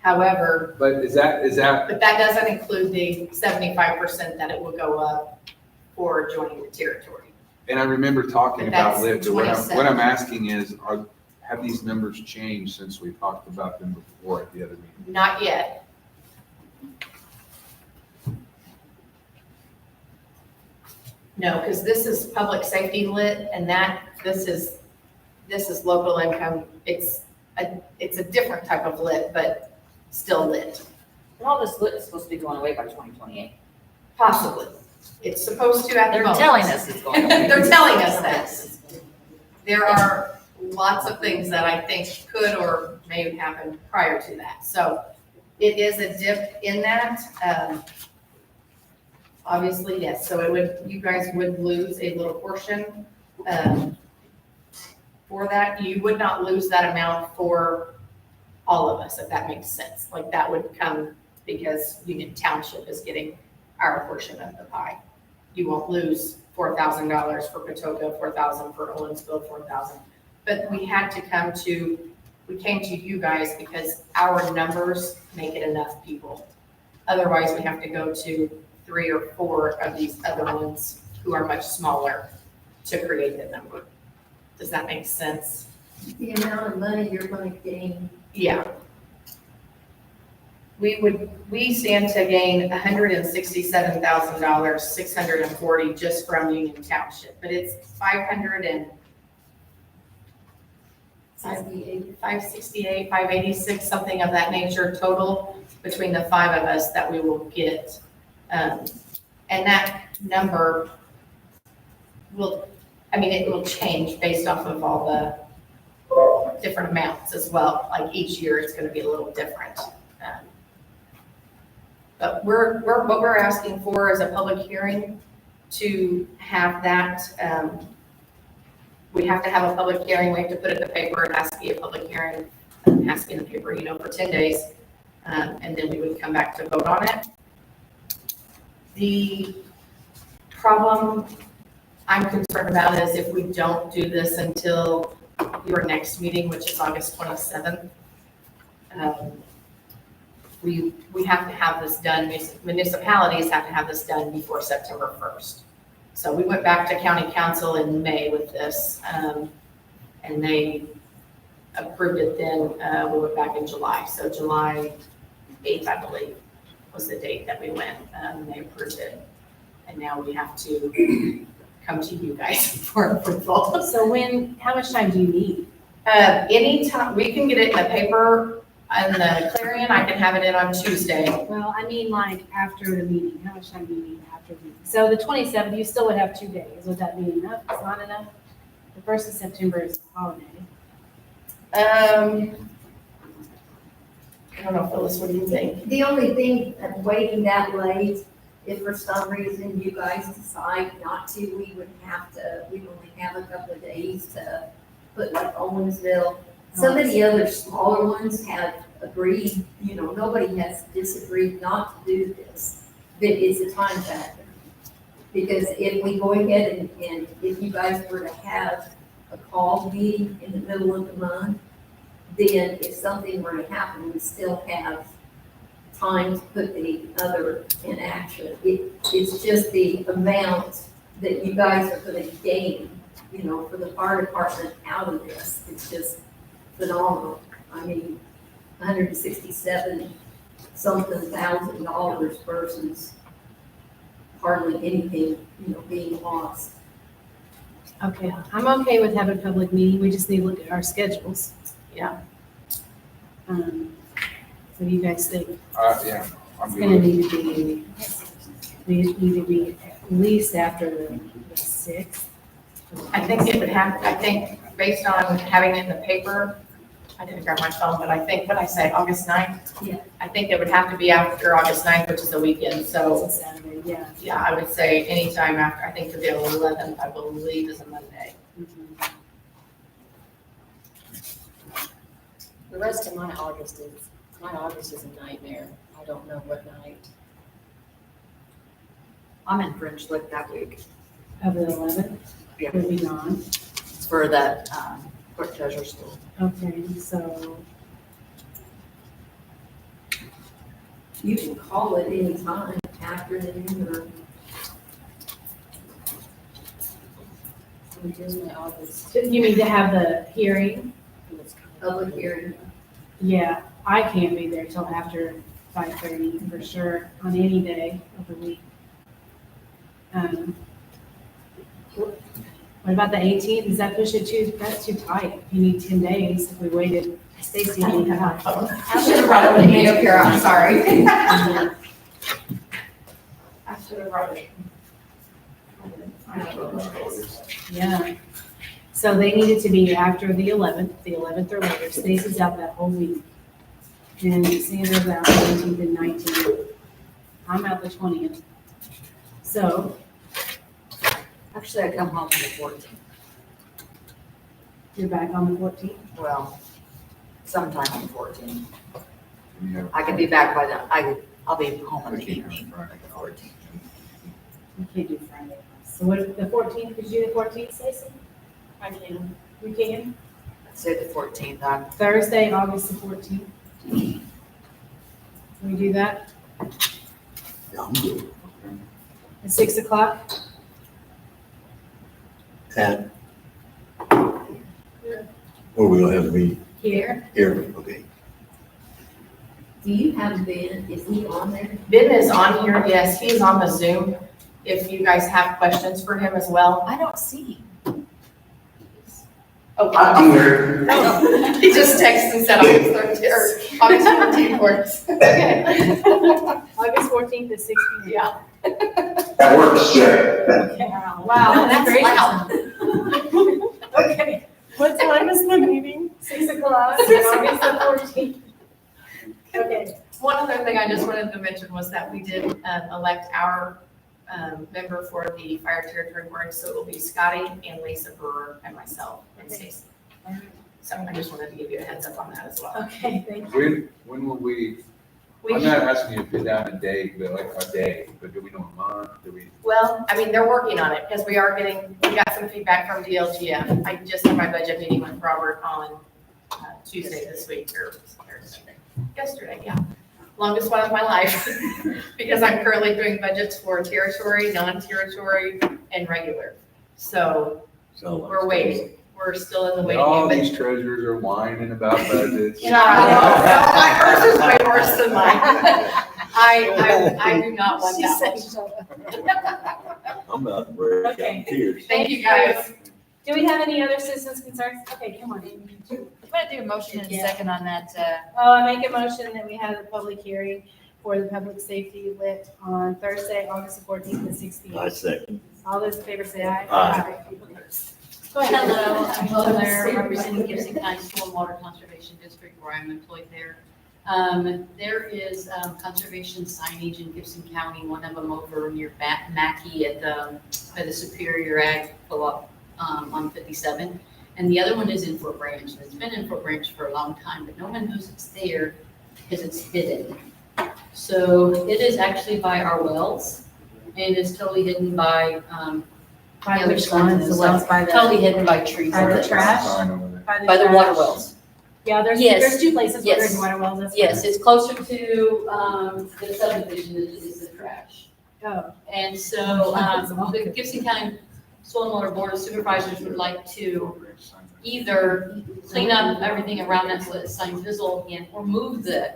However. But is that? But that doesn't include the 75% that it will go up for joining the territory. And I remember talking But about that's lit, but what 27. I'm asking is, have these numbers changed since we talked about them before at the other meeting? Not yet. No, because this is public safety lit, and this is local income. It's a different type of lit, but still lit. And all this lit is supposed to be going away by 2028. Possibly. It's supposed to at the They're moment. telling us it's going away. They're telling us that. There are lots of things that I think could or may happen prior to that. So it is a dip in that. Obviously, yes. So you guys would lose a little portion for that. You would not lose that amount for all of us, if that makes sense. Like that would come because Union Township is getting our portion of the pie. You won't lose $4,000 for Patoka, $4,000 for Owensville, $4,000. But we came to you guys because our numbers make it enough people. Otherwise, we have to go to 3 or 4 of these other ones who are much smaller to create the number. Does that make sense? The amount of money you're going to gain. Yeah. We stand to gain $167,000, 640 just from Union Township, but it's 568, 586, something of that nature total between the 5 of us that we will get. And that number it will change based off of all the different amounts as well. Like each year, it's going to be a little different. But what we're asking for is a public hearing to have that. We have to have a public hearing. We have to put it in the paper. It has to be a public hearing. It has to be in the paper, for 10 days. And then we would come back to vote on it. The problem I'm concerned about is if we don't do this until your next meeting, which is August 27th, we have to have this done, municipalities have to have this done before September 1st. So we went back to county council in May with this, and they approved it then. We went back in July. So July 8th, I believe, was the date that we went, and they approved it. And now we have to come to you guys for approval. So how much time do you need? Anytime, we can get it in the paper and the Clarion, I can have it in on Tuesday. Well, I mean like after the meeting, how much time do you need after the meeting? So the 27th, you still would have 2 days. Would that be enough? It's not enough? The 1st of September is a holiday. I don't know, Phyllis, what do you think? The only thing of waiting that late, if for some reason you guys decide not to, we only have a couple of days to put like Owensville. Some of the other smaller ones have agreed, nobody has disagreed not to do this, but it's a time factor. Because if we go ahead and if you guys were to have a call meeting in the middle of the month, then if something were to happen, we still have time to put the other in action. It's just the amount that you guys are gonna gain, for the fire department out of this. It's just phenomenal. I mean, 167 something $1,000 versus hardly anything, being lost. Okay, I'm okay with having a public meeting, we just need to look at our schedules. Yeah. What do you guys think? Yeah, I'm It's good. gonna need to be at least after the 6th. I think it would have, I think based on having it in the paper, I didn't grab my phone, but I think, what I say, August 9th? Yeah. I think it would have to be after August 9th, which is a weekend, so, It's a Saturday, yeah. yeah, I would say anytime after, I think the 11th, I believe, is a Monday. The rest of my August is a nightmare. I don't know what night. I'm in French Lick that week. Of the 11th? Yeah. We'll be gone. It's for that, court treasure school. Okay, so, You can call it any time, afternoon or. Here's my August. you mean to have the hearing? Public hearing. Yeah, I can't be there till after 5:30 for sure, on any day of the week. What about the 18th? Does that push it too, that's too tight. You need 10 days if we waited. Stacy, you need to have. I should have brought it with me up here, I'm sorry. I should have brought it. Yeah. So they needed to be after the 11th or later. Stacy's out that whole week. And Sandra's out the 18th and 19th. I'm out the 20th. So, Actually, I come home on the 14th. you're back on the 14th? Well, sometime on the 14th. Yeah. I could be back by then. I'll be home in the evening on the 14th. We can't do Friday. So what, the 14th, could you do the 14th, Stacy? I can. We can? Let's say the 14th. I'm Thursday, August the 14th. Can we do that Yeah, I'm good. at 6 o'clock? At, where we gonna have the meeting? Here? Here, okay. Do you have Ben, is he on there? Ben is on here, yes, he's on the Zoom, if you guys have questions for him as well. I don't see him. Oh, I'm here. He just texted and said August 13th, or August 14th works. Okay. August 14th at 6 p.m. Yeah. That works, sure. Wow, that's great. loud. Okay. What time is the meeting? 6 o'clock, August the 14th. Okay. One other thing I just wanted to mention was that we did elect our member for the fire territory board, so it will be Scotty and Lisa Brewer and myself and Stacy. So I just wanted to give you a heads up on that as well. Okay, thank you. When will we, We I'm not asking you to put down a date, but like a day, but do we know a month? Do we? Well, I mean, they're working on it because we got some feedback from DLGF. I just had my budget meeting with Robert on Tuesday this week or yesterday, yeah. Longest one of my life because I'm currently doing budgets for territory, non-territory, and regular. So we're waiting. We're still in the waiting All game. these treasurers are whining about budgets. No, my purse is way worse than mine. I do not want that. I'm not worried, Okay. I'm tears. Thank you, guys. Do we have any other citizens concerns? Okay, come on. Amy. I'm gonna do a motion in a second on that, I make a motion that we have a public hearing for the public safety lit on Thursday, August the 14th at 6 p.m. I second. All those in favor say aye. Aye. Go ahead. Hello, I'm Heather, representing Gibson County Stormwater Conservation District, where I'm employed there. There is conservation signage in Gibson County, one of them over near Mackey at by the Superior Ag pull-up on 57. And the other one is in Fort Branch. It's been in Fort Branch for a long time, but no one knows it's there because it's hidden. So it is actually by our wells, and it's totally hidden by, By the other which side. ones? The wells by the- Totally hidden by trees. by the and trash? Sign over there. By the trash? water wells. Yeah, there's Yes. two places where there's Yes. water wells. That's Yes, fine. it's closer to, the subdivision is the trash. Oh, And so, That's all the good. Gibson County Soil and Water Board of Supervisors would like to either clean up everything around that so that the sign's visible again, or move the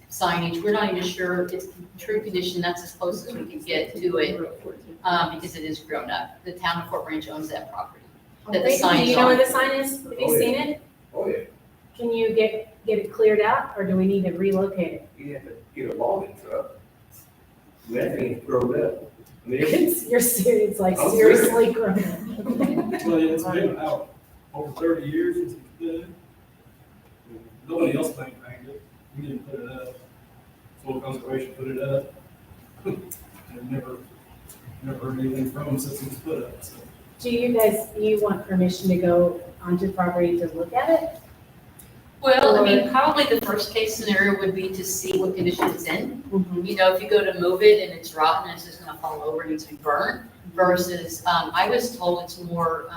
signage. We're not even sure it's in true condition, that's as close as we can get to it, because it is grown up. The town of Fort Branch owns that property. That the okay. sign Do is you know on. where the sign is? Have you Oh, yeah. seen it? Oh, yeah, Can you get it cleared out, or do we need to relocate it? you have to get a logging truck. That thing's grown up. I mean, it's, You're serious, it's like I'm seriously grown. Well, it's been out over 30 years since it's been. Nobody else maintained it. We didn't put it up. Soil conservation put it up. And never heard anything from them since it was put up, so. Do you want permission to go onto the property to look at it? Well, I mean, probably the first case scenario would be to see what condition it's in. You know, if you go to move it and it's rotten, it's just gonna fall over and needs to be burnt, versus, I was told it's more,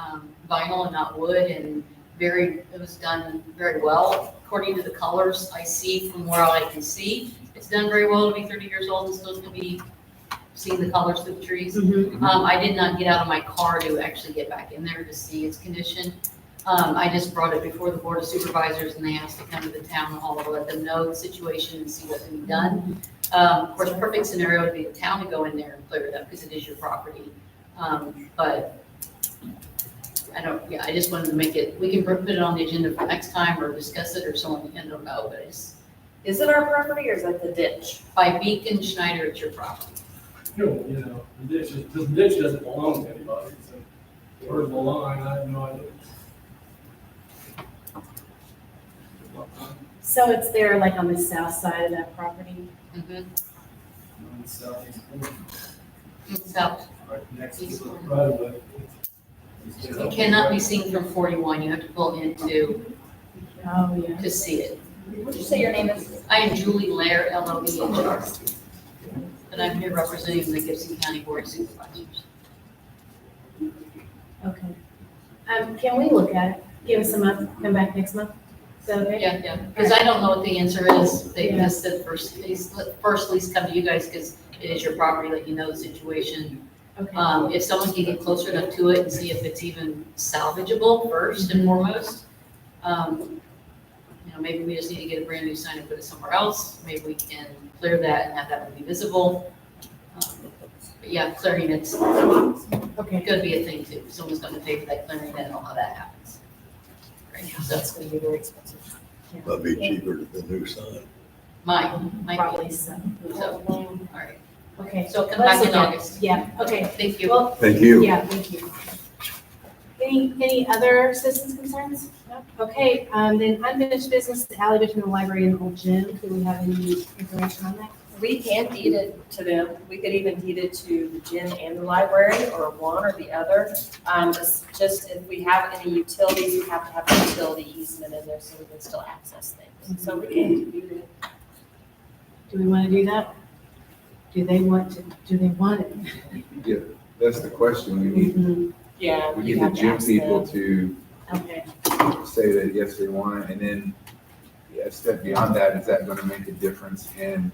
vinyl and not wood, and it was done very well. According to the colors I see from where I can see, it's done very well to be 30 years old and still to be seeing the colors through the trees. I did not get out of my car to actually get back in there to see its condition. I just brought it before the Board of Supervisors, and they asked to come to the town hall to let them know the situation and see what can be done. Of course, perfect scenario would be the town to go in there and clear it up, because it is your property. But I just wanted to make it, we can put it on the agenda for next time, or discuss it, or someone, I don't know, but it's, Is it our property or is it the ditch? by Beacon Schneider, it's your property. No, you know, the ditch doesn't belong to anybody, so where's the line, I have no idea. So it's there like on the south side of that property? On the southeast corner, South. right next to the right of way. It cannot be seen from 41, you have to pull into Oh, yeah. to see it. Would you say your name is? I am Julie Lair, LOEHR, and I'm here representing the Gibson County Board of Supervisors. Okay. Can we look at it? Give us a month, come back next month? Is that okay? Yeah, because I don't know what the answer is. They just said first, at least come to you guys, because it is your property, let you know the situation. Okay. If someone can get closer enough to it and see if it's even salvageable first and foremost. You know, maybe we just need to get a brand new sign and put it somewhere else. Maybe we can clear that and have that be visible. But yeah, clearing it's Okay. gonna be a thing too. Someone's gonna pay for that clearing, I don't know how that happens. Right, so That's gonna be very expensive. That'd be cheaper than the new sign. might be. Probably so. So, all right. Okay. So come Let's back in look at it. August. Yeah, okay. Thank you. Well, Thank you. yeah, thank you. Any other citizens concerns? No? Okay, then unfinished business, the alley between the library and the old gym. Do we have any information on that? We can deed it to them. We could even deed it to the gym and the library, or one or the other. It's just if we have any utilities, we have to have a utility easement in there so we can still access things. So we can deed it. Do we want to do that? Do they want it? Yeah, that's the question. We need, Yeah. we you need the have to gym ask people them. to Okay. say that, yes, they want it, and then, yeah, a step beyond that, is that gonna make a difference in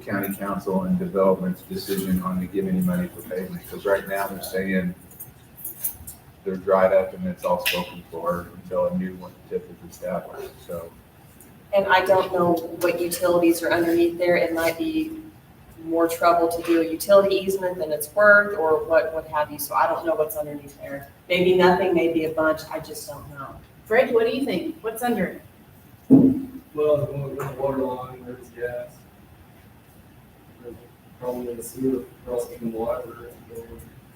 county council and development's decision on to give any money for pavement? Because right now, they're saying they're dried up and it's all spoken for until a new one tip is established, so. And I don't know what utilities are underneath there. It might be more trouble to do a utility easement than it's worth, or what have you. So I don't know what's underneath there. Maybe nothing, maybe a bunch. I just don't know. Fred, what do you think? What's under it? Well, there's the water line, there's gas. There's probably the sewer crossing from the library, and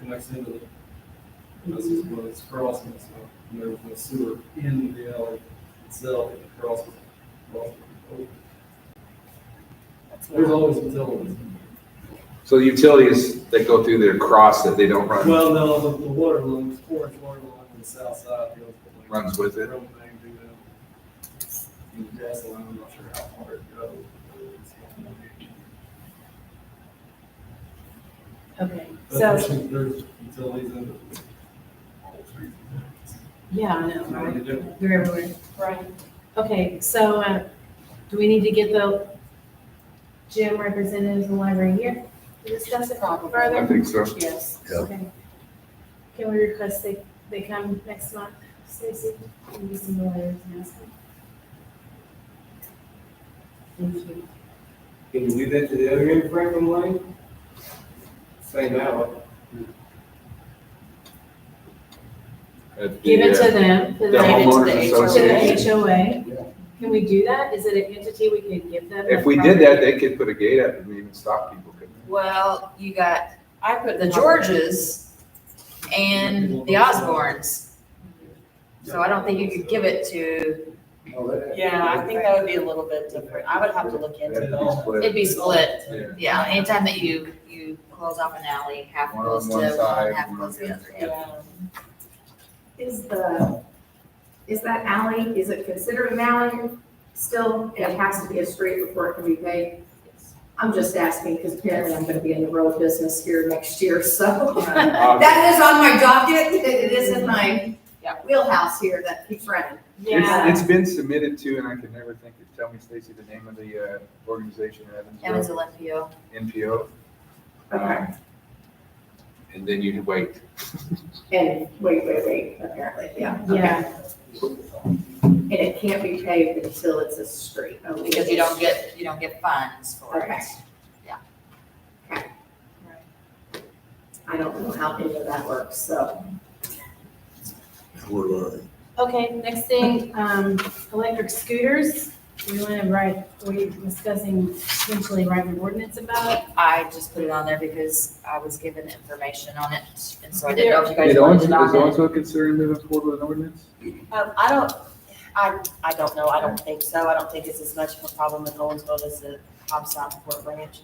connects into the, this is what it's crossing, so, and there's no sewer in the alley itself, it crosses. There's always utilities. So the utilities that go through their cross that they don't run, Well, no, the water line, the orange water line on the south side goes. runs with it. Propane, do that. And the gas line, I'm not sure how far it goes. Okay, But so, there's utilities in the whole street. yeah, I know, What do right? you do? They're everywhere. Right. Okay, so, do we need to get the gym representatives in the library here to discuss it further? I think so. Yes. Yeah. Okay. Can we request they come next month, Stacy? Can you send the letters and ask them? Thank you. Can you do that to the other end of Franklin Lane? Same hour. Give it to them, to the the homeowners association. HOA. Can we do that? Is it an entity we could give them? If we did that, they could put a gate up and even stop people, couldn't Well, you got I put the Georges and the Osbornes. So I don't think you could give it to, Yeah, I think that would be a little bit different. I would have to look they? into That'd be that. split. it'd be split. Yeah. Yeah, anytime that you close off an alley, half One goes on to one one, side, half one goes to the on other. Yeah. Is that alley, is it considered an alley still? It has to be a street before it can be paved? I'm just asking because apparently I'm gonna be in the road business here next year, so. That is on my docket, it is in my wheelhouse here that keeps running. Yeah. It's been submitted to, and I can never think of, tell me, Stacy, the name of the organization in Evansville. Evansville NPO. NPO. Okay. And then you wait. And wait, apparently, yeah. okay. Yeah. And it can't be paved until it's a street. only Because you don't get funds for it. Okay. Yeah. Okay. I don't know how any of that works, so. We're learning. Okay, next thing, electric scooters. We want to we're discussing potentially writing an ordinance about it. I just put it on there because I was given information on it, and so I didn't know if you guys Is wanted it on there. also concerned moving forward with an ordinance? I don't know, I don't think so. I don't think it's as much of a problem in Owensville as the Comstock Fort Branch.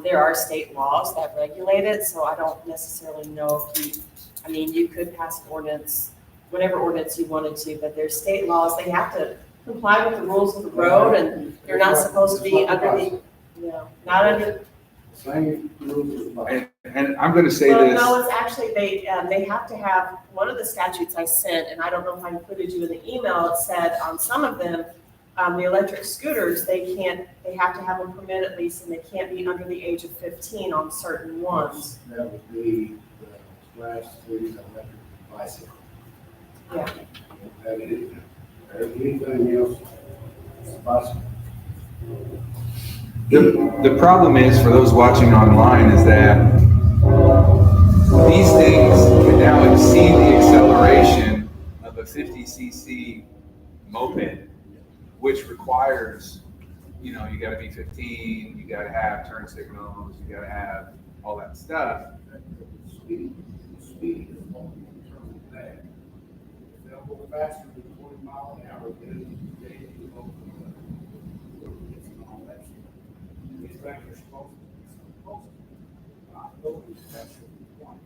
There are state laws that regulate it, so I don't necessarily know if you could pass an ordinance, whatever ordinance you wanted to, but there's state laws, they have to comply with the rules of the road, and you're not supposed to be under the, not under. Same rules as And I'm gonna say Well, this. no, it's actually, they have to have, one of the statutes I sent, and I don't know if I included you in the email, it said on some of them, the electric scooters, they have to have a permit at least, and they can't be under the age of 15 on certain ones. That would be the Class 3 electric bicycle. Yeah. That is, anything else is bicycle. The problem is, for those watching online, is that these things can now exceed the acceleration of a 50cc moped, which requires, you gotta be 15, you gotta have turn signals, you gotta have all that stuff. Speed is only determined that. If they'll go faster than 20 miles an hour, then they will go. It's all that shit. These things are supposed to. Not go as fast as you want.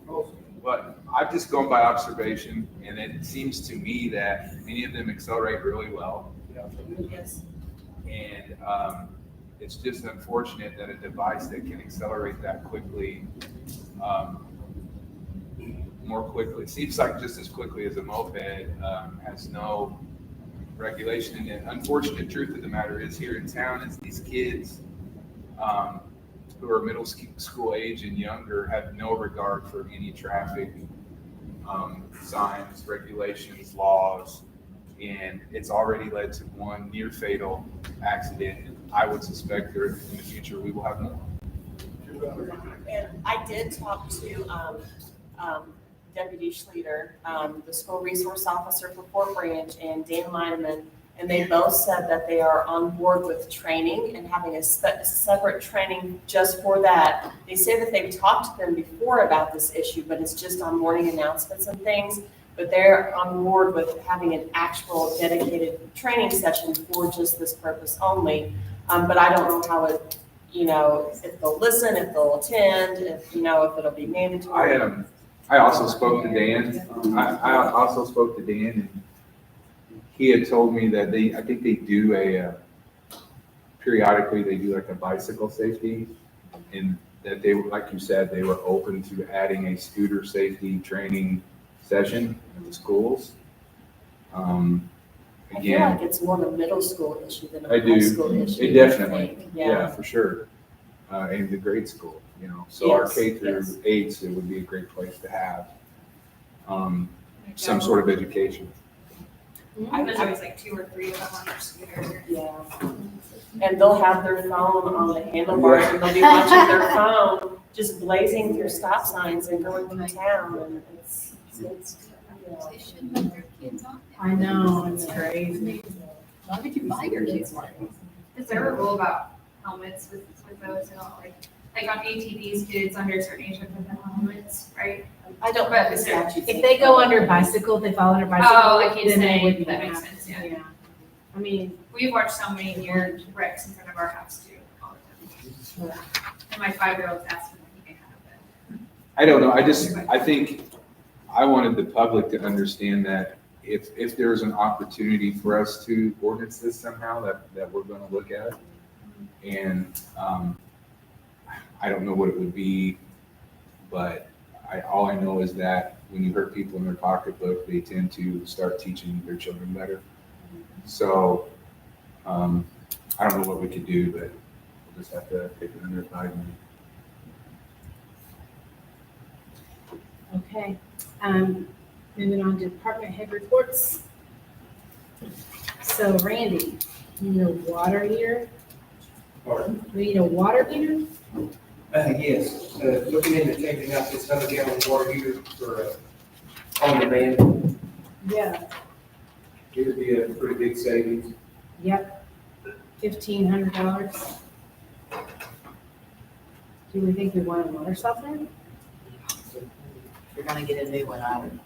Supposed to. But I've just gone by observation, and it seems to me that many of them accelerate really well. Yes. And it's just unfortunate that a device that can accelerate that quickly, more quickly, it seems like just as quickly as a moped, has no regulation. And the unfortunate truth of the matter is, here in town, is these kids who are middle school age and younger have no regard for any traffic signs, regulations, laws. And it's already led to one near fatal accident. And I would suspect that in the future we will have more. And I did talk to Deputy Schluter, the school resource officer for Fort Branch, and Dan Lineman, and they both said that they are on board with training and having a separate training just for that. They say that they've talked to them before about this issue, but it's just on morning announcements and things. But they're on board with having an actual dedicated training session for just this purpose only. But I don't know how it, if they'll listen, if they'll attend, if it'll be mandatory. I also spoke to Dan. I also spoke to Dan, and he had told me that I think they do periodically, they do like a bicycle safety. And that they, like you said, they were open to adding a scooter safety training session in the schools. I feel Again, like it's more of a middle school issue than a I high do. school issue. It definitely, I think. yeah, for sure. And the grade school, you know, so our Yes, K through yes. 8s, it would be a great place to have some sort of education. There's always like 2 or 3 of them on their scooter. Yeah. And they'll have their phone on the handlebars and they'll be watching their phone, just blazing through stop signs and going through town and it's, I know, it's crazy. Why would you buy your kids one? Is there a rule about helmets with those and all, like on ATVs, kids under a certain age have to have helmets, right? I don't know But the is there- statutes. If they go under bicycle, they fall under bicycle. Oh, I can't then they say, wouldn't that have- makes sense, yeah. I mean, We've watched so many near wrecks in front of our house too, all the time. And my 5-year-old's asking if he can have it. I don't know, I think I wanted the public to understand that if there's an opportunity for us to ordinance this somehow, that we're gonna look at. And, I don't know what it would be, but all I know is that when you hurt people in their pocketbook, they tend to start teaching their children better. So, I don't know what we could do, but we'll just have to take it under advisement. okay. Moving on to department head reports. So Randy, you need a water heater? Pardon? We need a water heater? Yes, looking into changing out this 100-gallon water heater for, on demand, Yeah. it would be a pretty big savings. Yep. $1,500. Do we think we want a water softener? If you're gonna get a new one, I would.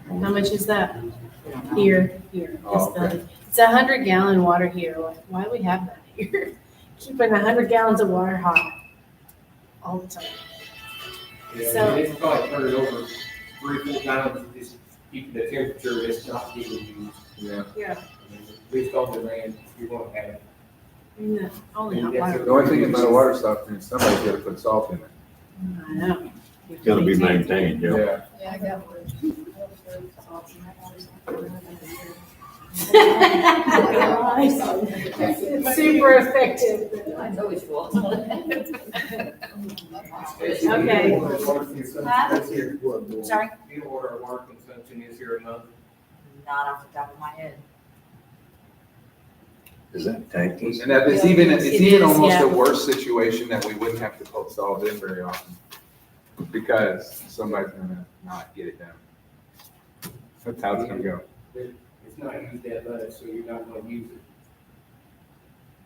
How much is that? We don't know. Here, Oh, this okay. building. It's a 100-gallon water heater. Why do we have that here? Keeping 100 gallons of water hot all the time. Yeah, So- it's probably turn it over 3-4 times, just keep the temperature, it's not getting used. Yeah. Yeah. At least on demand, you won't have it. No, only hot Yeah, water. The only thing about a water softener is somebody's gotta put salt in it. I know. It's gotta be maintained, yeah. Yeah. Yeah, I got one. It's super effective. Mine's always full. Okay. Sorry? Do you know what our water consumption is here a month? Not off the top of my head. Is that tankless? And that it's Yeah, even, it it's even is, almost yeah. a worse situation that we wouldn't have to put salt in very often. Because somebody's gonna not get it done. That's how it's gonna go. It's not used that much, so you're not gonna use it.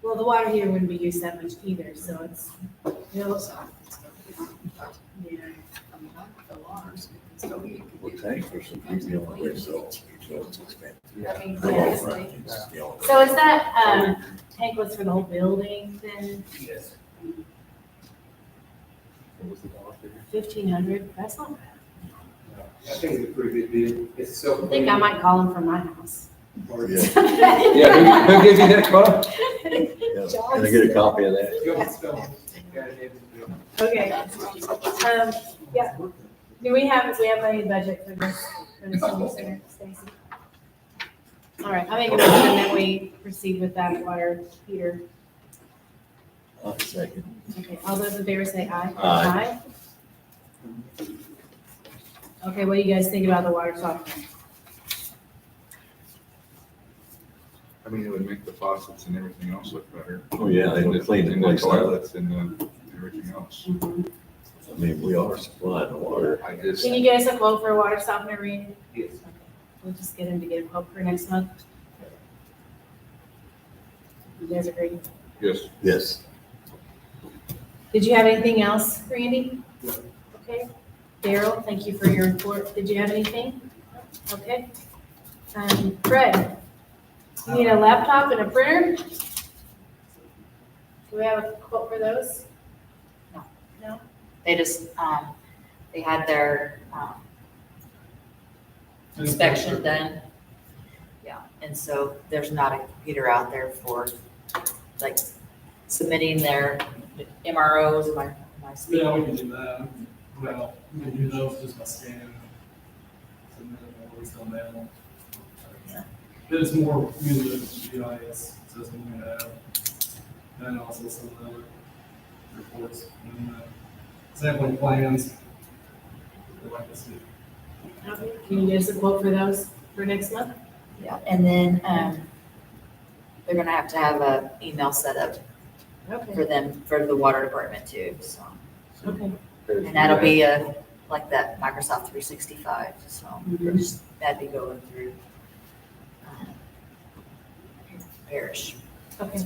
Well, the water heater wouldn't be used that much either, so it's, you know, yeah. Well, tankless is the only way salt. It's expensive. That makes Yeah. sense. The only way. So is that, tankless for the whole building then? Yes. What was the dollar figure? 1,500? That's not bad. I think it's a pretty good deal. It's self. I think I might call him from my house. Yeah. Yeah, who gave you that quote? Yeah. Can I get a copy of that? You'll spell it. Got it. Okay. Yeah. Do we have any budget for this senior center, Stacy? All right, I make a motion that we proceed with that water heater. Second. Okay, all those in favor say aye. Aye. Aye. Okay, what do you guys think about the water softener? I mean, it would make the faucets and everything else look better. Oh, yeah, they would clean the And the place out. toilets and everything else. I mean, we are supplying the water. I just, Can you get us a quote for a water softener, Randy? Yes. We'll just get him to get a quote for next month. You guys agree? yes. Yes. Did you have anything else, Randy? Okay. Daryl, thank you for your report. Did you have anything? Okay. Fred, you need a laptop and a printer? Do we have a quote for those? No? They just, they had their, inspection done. Yeah, and so there's not a computer out there for like submitting their MROs, am I speaking? Yeah, we can do that. Well, we can do those just by scanning. Submit them, or we still mail them. But it's more using the GIS system we have. And also some of the other reports and sampling plans. We'd like to see. Okay, can you give us a quote for those for next month? Yeah, and then, they're gonna have to have a email set up Okay, for them, for the water department too, so. okay. And that'll be like that Microsoft 365, so that'd be going through parish. Okay.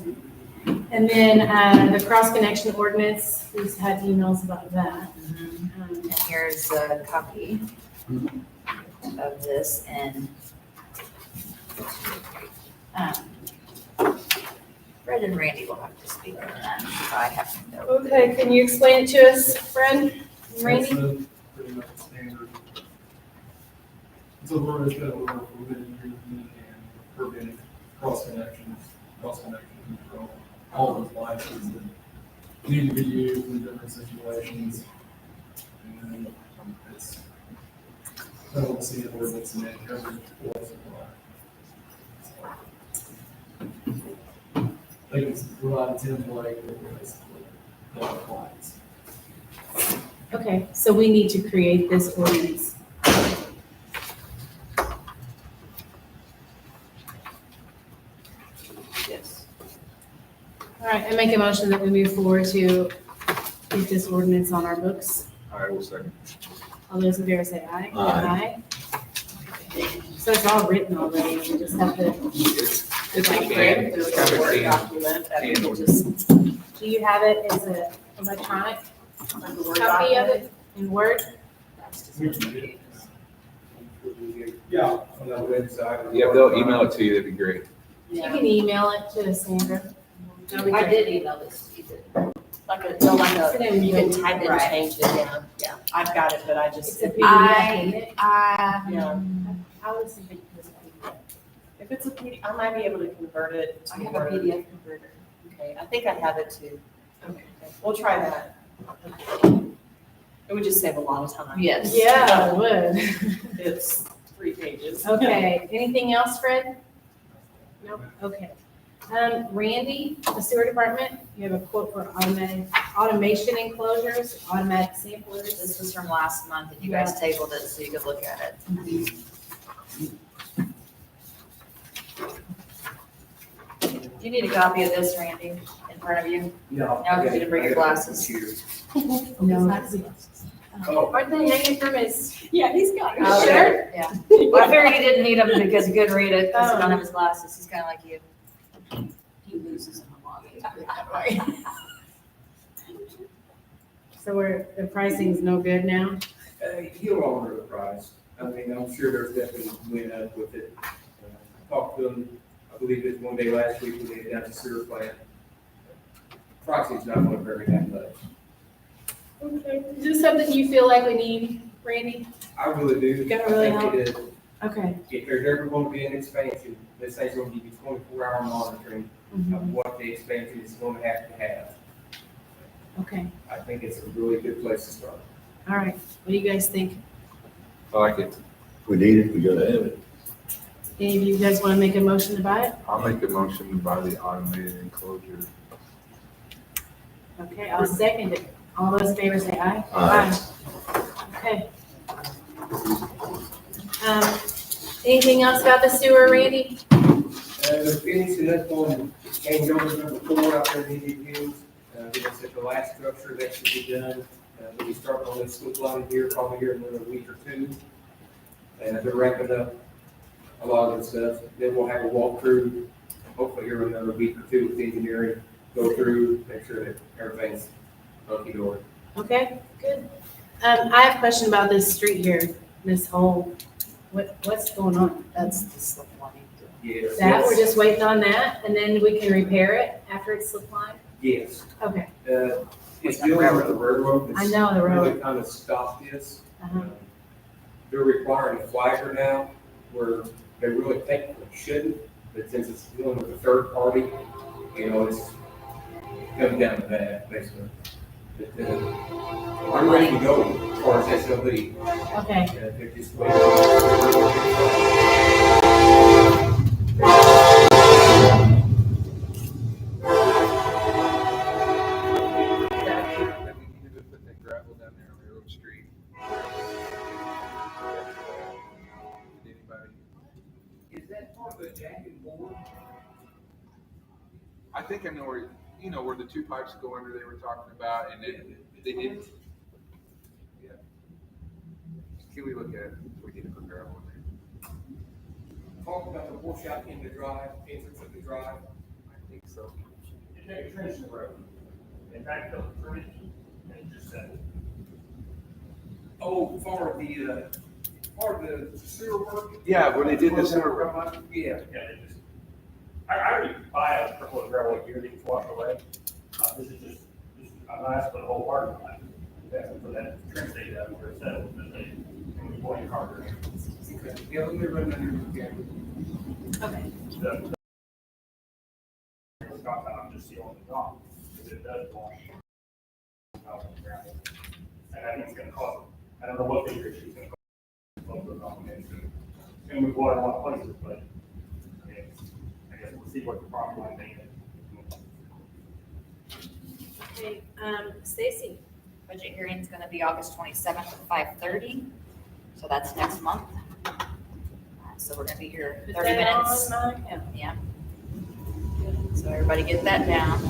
And then, the cross connection ordinance, we've had emails about that. And here's a copy of this, and Fred and Randy will have to speak on that, I have no. Okay, can you explain it to us, Fred and Randy? That's pretty much standard. So we're just gonna work with it and preventing cross connections for all those licenses that need to be used in different situations. And then it's, I don't see an ordinance in it, every water supply. They can provide a template that basically that applies. Okay, so we need to create this ordinance. Yes. All right, I make a motion that we move forward to get this ordinance on our books. I will second. All those in favor say aye. Aye. So it's all written already, we just have to, It's Like, there's a Word document that we can just, do you have it as a electronic like a Word copy of document. it in Word? We can do it. Yeah, on that website. Yeah, if they'll email it to you, that'd be great. You can email it to Sandra. I did email this to you. Like a, you can type it and Right. change it, yeah. I've got it, but I just, It's a yeah. PDF. I would say this PDF. If it's a PDF, I might be able to convert it to I have a Word. PDF converter. Okay, I think I have it too. Okay. We'll try that. It would just save a lot of time. Yes. Yeah, it would. It's 3 pages. Okay, anything else, Fred? Nope, okay. Randy, the sewer department, you have a quote for automation enclosures, automatic samplers. This was from last month, and you guys tabled it so you could look at it. Do you need a copy of this, Randy, in front of you? No. Now you need to bring your glasses. No. Oh. Aren't they hanging from his? Yeah, he's got Oh, Sure, yeah. Well, I figured he didn't need them because he couldn't read it, because he don't have his glasses, he's kind of like you. He loses them a lot. So the pricing's no good now? He'll honor the price. I mean, I'm sure there's definitely went up with it. I talked to him, I believe it was one day last week when they had down to sewer plant. Pricing's not gonna vary that much. Okay. Is this something you feel like we need, Randy? I really do. Gonna really I think it is. Okay. If there's ever going to be an expansion, this thing's going to give you 24-hour monitoring of what the expansion is going to have. Okay, I think it's a really good place to start. all right. What do you guys think? I like it. If we need it, we gotta have it. Any of you guys want to make a motion to buy it? I'll make a motion to buy the automated enclosure. Okay, I'll second it. All those in favor say aye. Aye. Okay. Anything else about the sewer, Randy? They're finishing up on change order number 4 out there in Indian Hills. They said the last structure that should be done. We'll be starting on this slip line here, probably here in another week or 2. And they're wrapping up a lot of the stuff. Then we'll have a walkthrough, hopefully here in another week or 2 with engineering. Go through, make sure that everything's hunky-dory. Okay, good. I have a question about this street here, this whole, what's going on? That's the slip line. Yes. That, we're just waiting on that, and then we can repair it after it's slip line? Yes. Okay. It's dealing with the railroad. I know the road. Really kind of stopped this. Uh-huh. they're requiring a flagger now where they really technically shouldn't, but since it's dealing with a third party, you know, it's comes down to that, basically. But, I'm ready to go as far as SLB. Okay. They're just waiting. That we needed to put that gravel down there on Railroad Street. Did anybody? Is that part of the jacket board? I think I know where, you know, where the two pipes go under they were talking about, and then they didn't. Yeah. Can we look at it if we need to put gravel in there? Talk about the washout in the drive, entrance of the drive. I think so. You take a trench in the road, and back up the trench, and just set it. Oh, part of the sewer work? Yeah, where they did the sewer work. Yeah. Yeah, they just, I already buy a couple of gravel here that you wash away. This is I'm asking for the whole parking lot. Yeah, for that trench they done where it's settled, and they, when you point your car there. Okay. Yeah, let me run under again. Okay. I'm just sealing the dock, because it does wash out on the gravel. And I think it's gonna cost, I don't know what figure she's gonna cost. It's gonna move water a lot of places, but I guess we'll see what the property line thing is. Okay, Stacy. Budget hearing's gonna be August 27th at 5:30, so that's next month. So we're gonna be here 30 minutes. Yeah. So everybody get that down.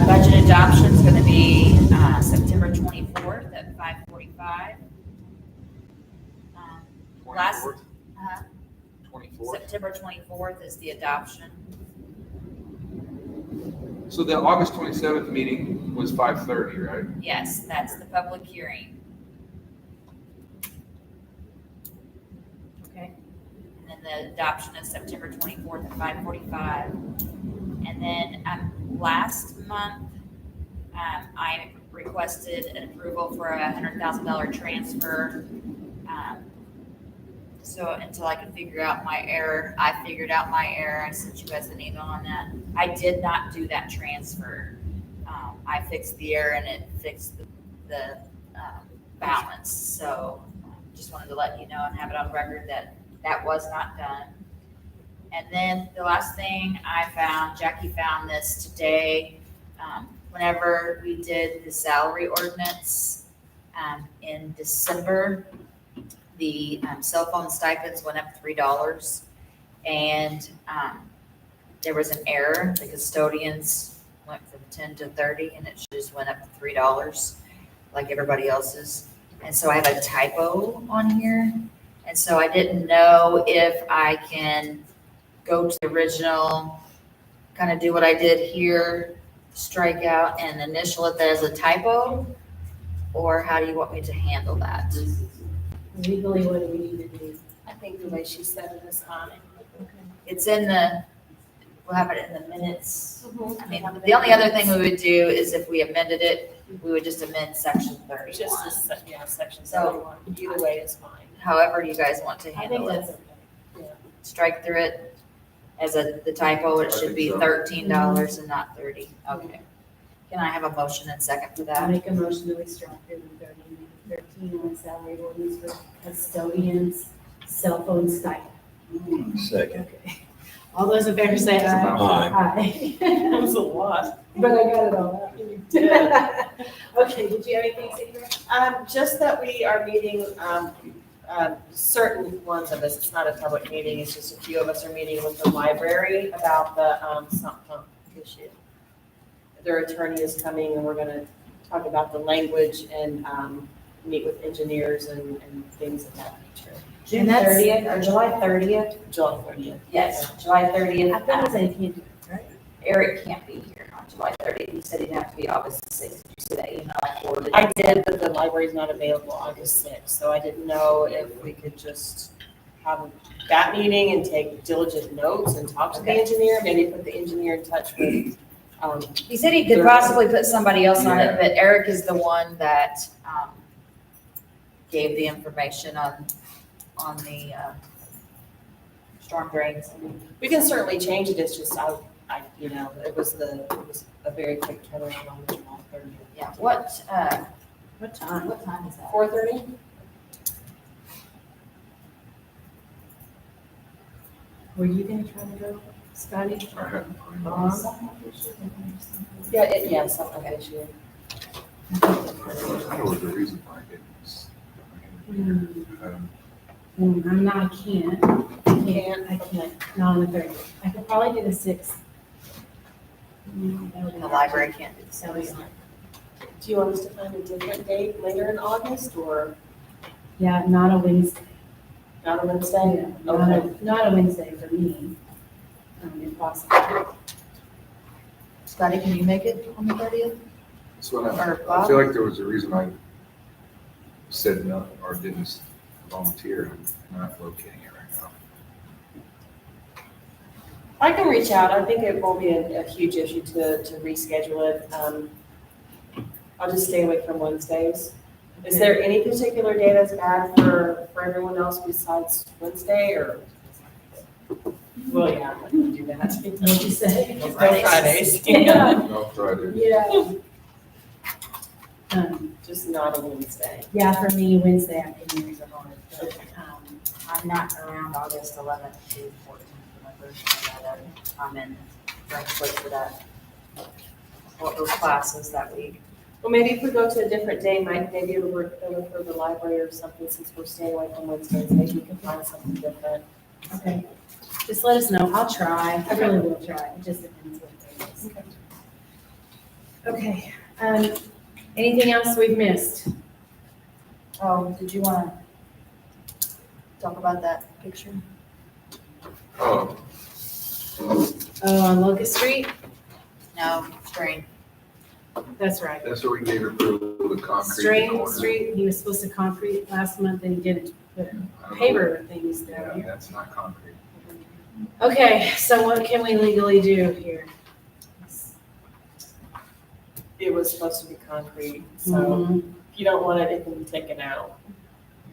Budget adoption's gonna be September 24th at 5:45. Last, 24th. September 24th is the adoption. So the August 27th meeting was 5:30, right? Yes, that's the public hearing. Okay. And then the adoption is September 24th at 5:45. And then last month, I requested an approval for a $100,000 transfer. So until I can figure out my error, I figured out my error. I sent you guys an email on that. I did not do that transfer. I fixed the error and it fixed the balance. So just wanted to let you know and have it on record that that was not done. And then the last thing I found, Jackie found this today, whenever we did the salary ordinance in December, the cell phone stipends went up $3. And there was an error. The custodians went from 10 to 30 and it just went up to $3 like everybody else's. And so I have a typo on here. And so I didn't know if I can go to the original, kind of do what I did here, strike out and initial it as a typo, or how do you want me to handle that? Legally, what do we need to do? I think the way she said it is fine. It's in the, we'll have it in the minutes. I mean, the only other thing we would do is if we amended it, we would just amend section 31. Just, section So 71, either way is fine. however you guys want to I think handle it. that's okay. Yeah. Strike through it as the typo, it should be $13 and not 30. Okay. Can I have a motion and second for I that? make a motion that we strike through the 13 on salary ordinance for custodians, cell phone stipend. Second. Okay. All those in favor say aye. Aye. That was a lot. But I got it all out. You did. Okay, did you have anything, Sadie? Just that we are meeting, certain ones of us, it's not a public meeting, it's just a few of us are meeting with the library about the, sump pump issue. Their attorney is coming and we're gonna talk about the language and, meet with engineers and things of that nature. June 30th or July 30th? July 30th. Yes, July 30th. I thought it was 18th, right? Eric can't be here on July 30th. He said he'd have to be August 6th. Did you see that email I forwarded? I did, but the library's not available August 6th, so I didn't know if we could just have that meeting and take diligent notes and talk to the engineer, maybe put the engineer in touch with. He said he could possibly put somebody else on it, but Eric is the one that gave the information on the, storm drains. We can certainly change it, it's just, you know, it was a very quick turnaround on the July 30th. Yeah, what time? What time? What time is that? 4:30? Were you gonna try to go, Scotty? I haven't planned on Mom? Yeah, something like this year. it. There was a reason why I didn't. I'm not, I can't. I can't, not on the 30th. I could probably do the 6th. The library can't do the So, yeah. Do you want us to find a different date later in August or Yeah, not a Wednesday. not a Wednesday? Yeah, not a Wednesday for me, if possible. Scotty, can you make it on the 30th? That's what Or I Bob? feel like there was a reason I said no or didn't volunteer. I'm not locating it right now. I can reach out. I think it won't be a huge issue to reschedule it. I'll just stay away from Wednesdays. Is there any particular day that's bad for everyone else besides Wednesday or? Well, yeah, I can do that. What'd you say? No Fridays. Yeah. No Friday. Yeah. Just not a Wednesday. Yeah, for me, Wednesday afternoons are hard, but, I'm not around August 11th to 14th for my birthday. I'm in Frankfurt for that, for those classes that week. Well, maybe if we go to a different day, maybe it'll work better for the library or something, since we're staying away from Wednesdays, maybe we can find something different. okay. Just let us know. I'll try. I really will try. It just depends what day it is. Okay. Anything else we've missed? Oh, did you want to talk about that picture? Oh, Oh, on Locust Street? No, Strain. That's right. that's what we gave approval to concrete. the Strain corner. Street, he was supposed to concrete last month and he didn't put I don't know. paver things Yeah, down here. that's not concrete. Okay, so what can we legally do here? It was supposed to be concrete, so Mhm. if you don't want it, it can be taken out.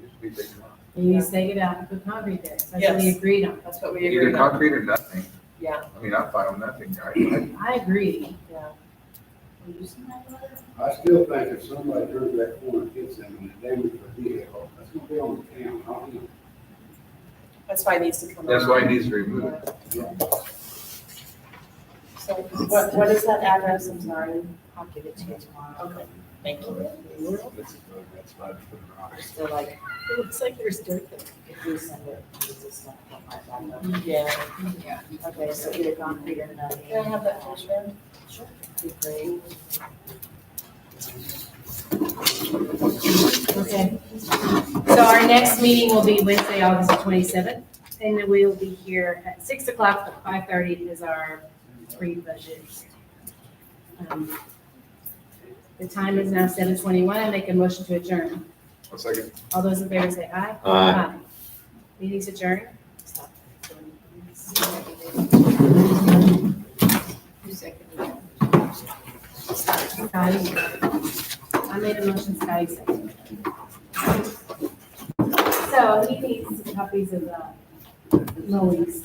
Used to be taken off. You need to take it out and put concrete there. That's what we Yes. agreed on. That's what we Either agreed on. concrete or nothing. Yeah, I mean, I'm fine with nothing. I agree. yeah. I still think if somebody turns that corner and hits them and they damage their vehicle, that's gonna be on the town, not him. That's why it needs to come out. That's why it needs to be removed. So what is that address? I'm sorry. I'll give it to you tomorrow. Okay, thank you. That's why I just put it on. It's still like, It looks like there's dirt there. if you send it, it's just gonna come right back up. Yeah. Yeah. Okay, so either concrete or nothing. Can I have that picture? Sure. Be great. Okay. So our next meeting will be Wednesday, August 27th, and then we'll be here at 6 o'clock to 5:30 is our pre-budget. The time is now 7:21. I make a motion to adjourn. A second. All those in favor say aye. Aye. Meeting's adjourned. Scotty. I made a motion, Scotty seconded. So he needs copies of the Louise.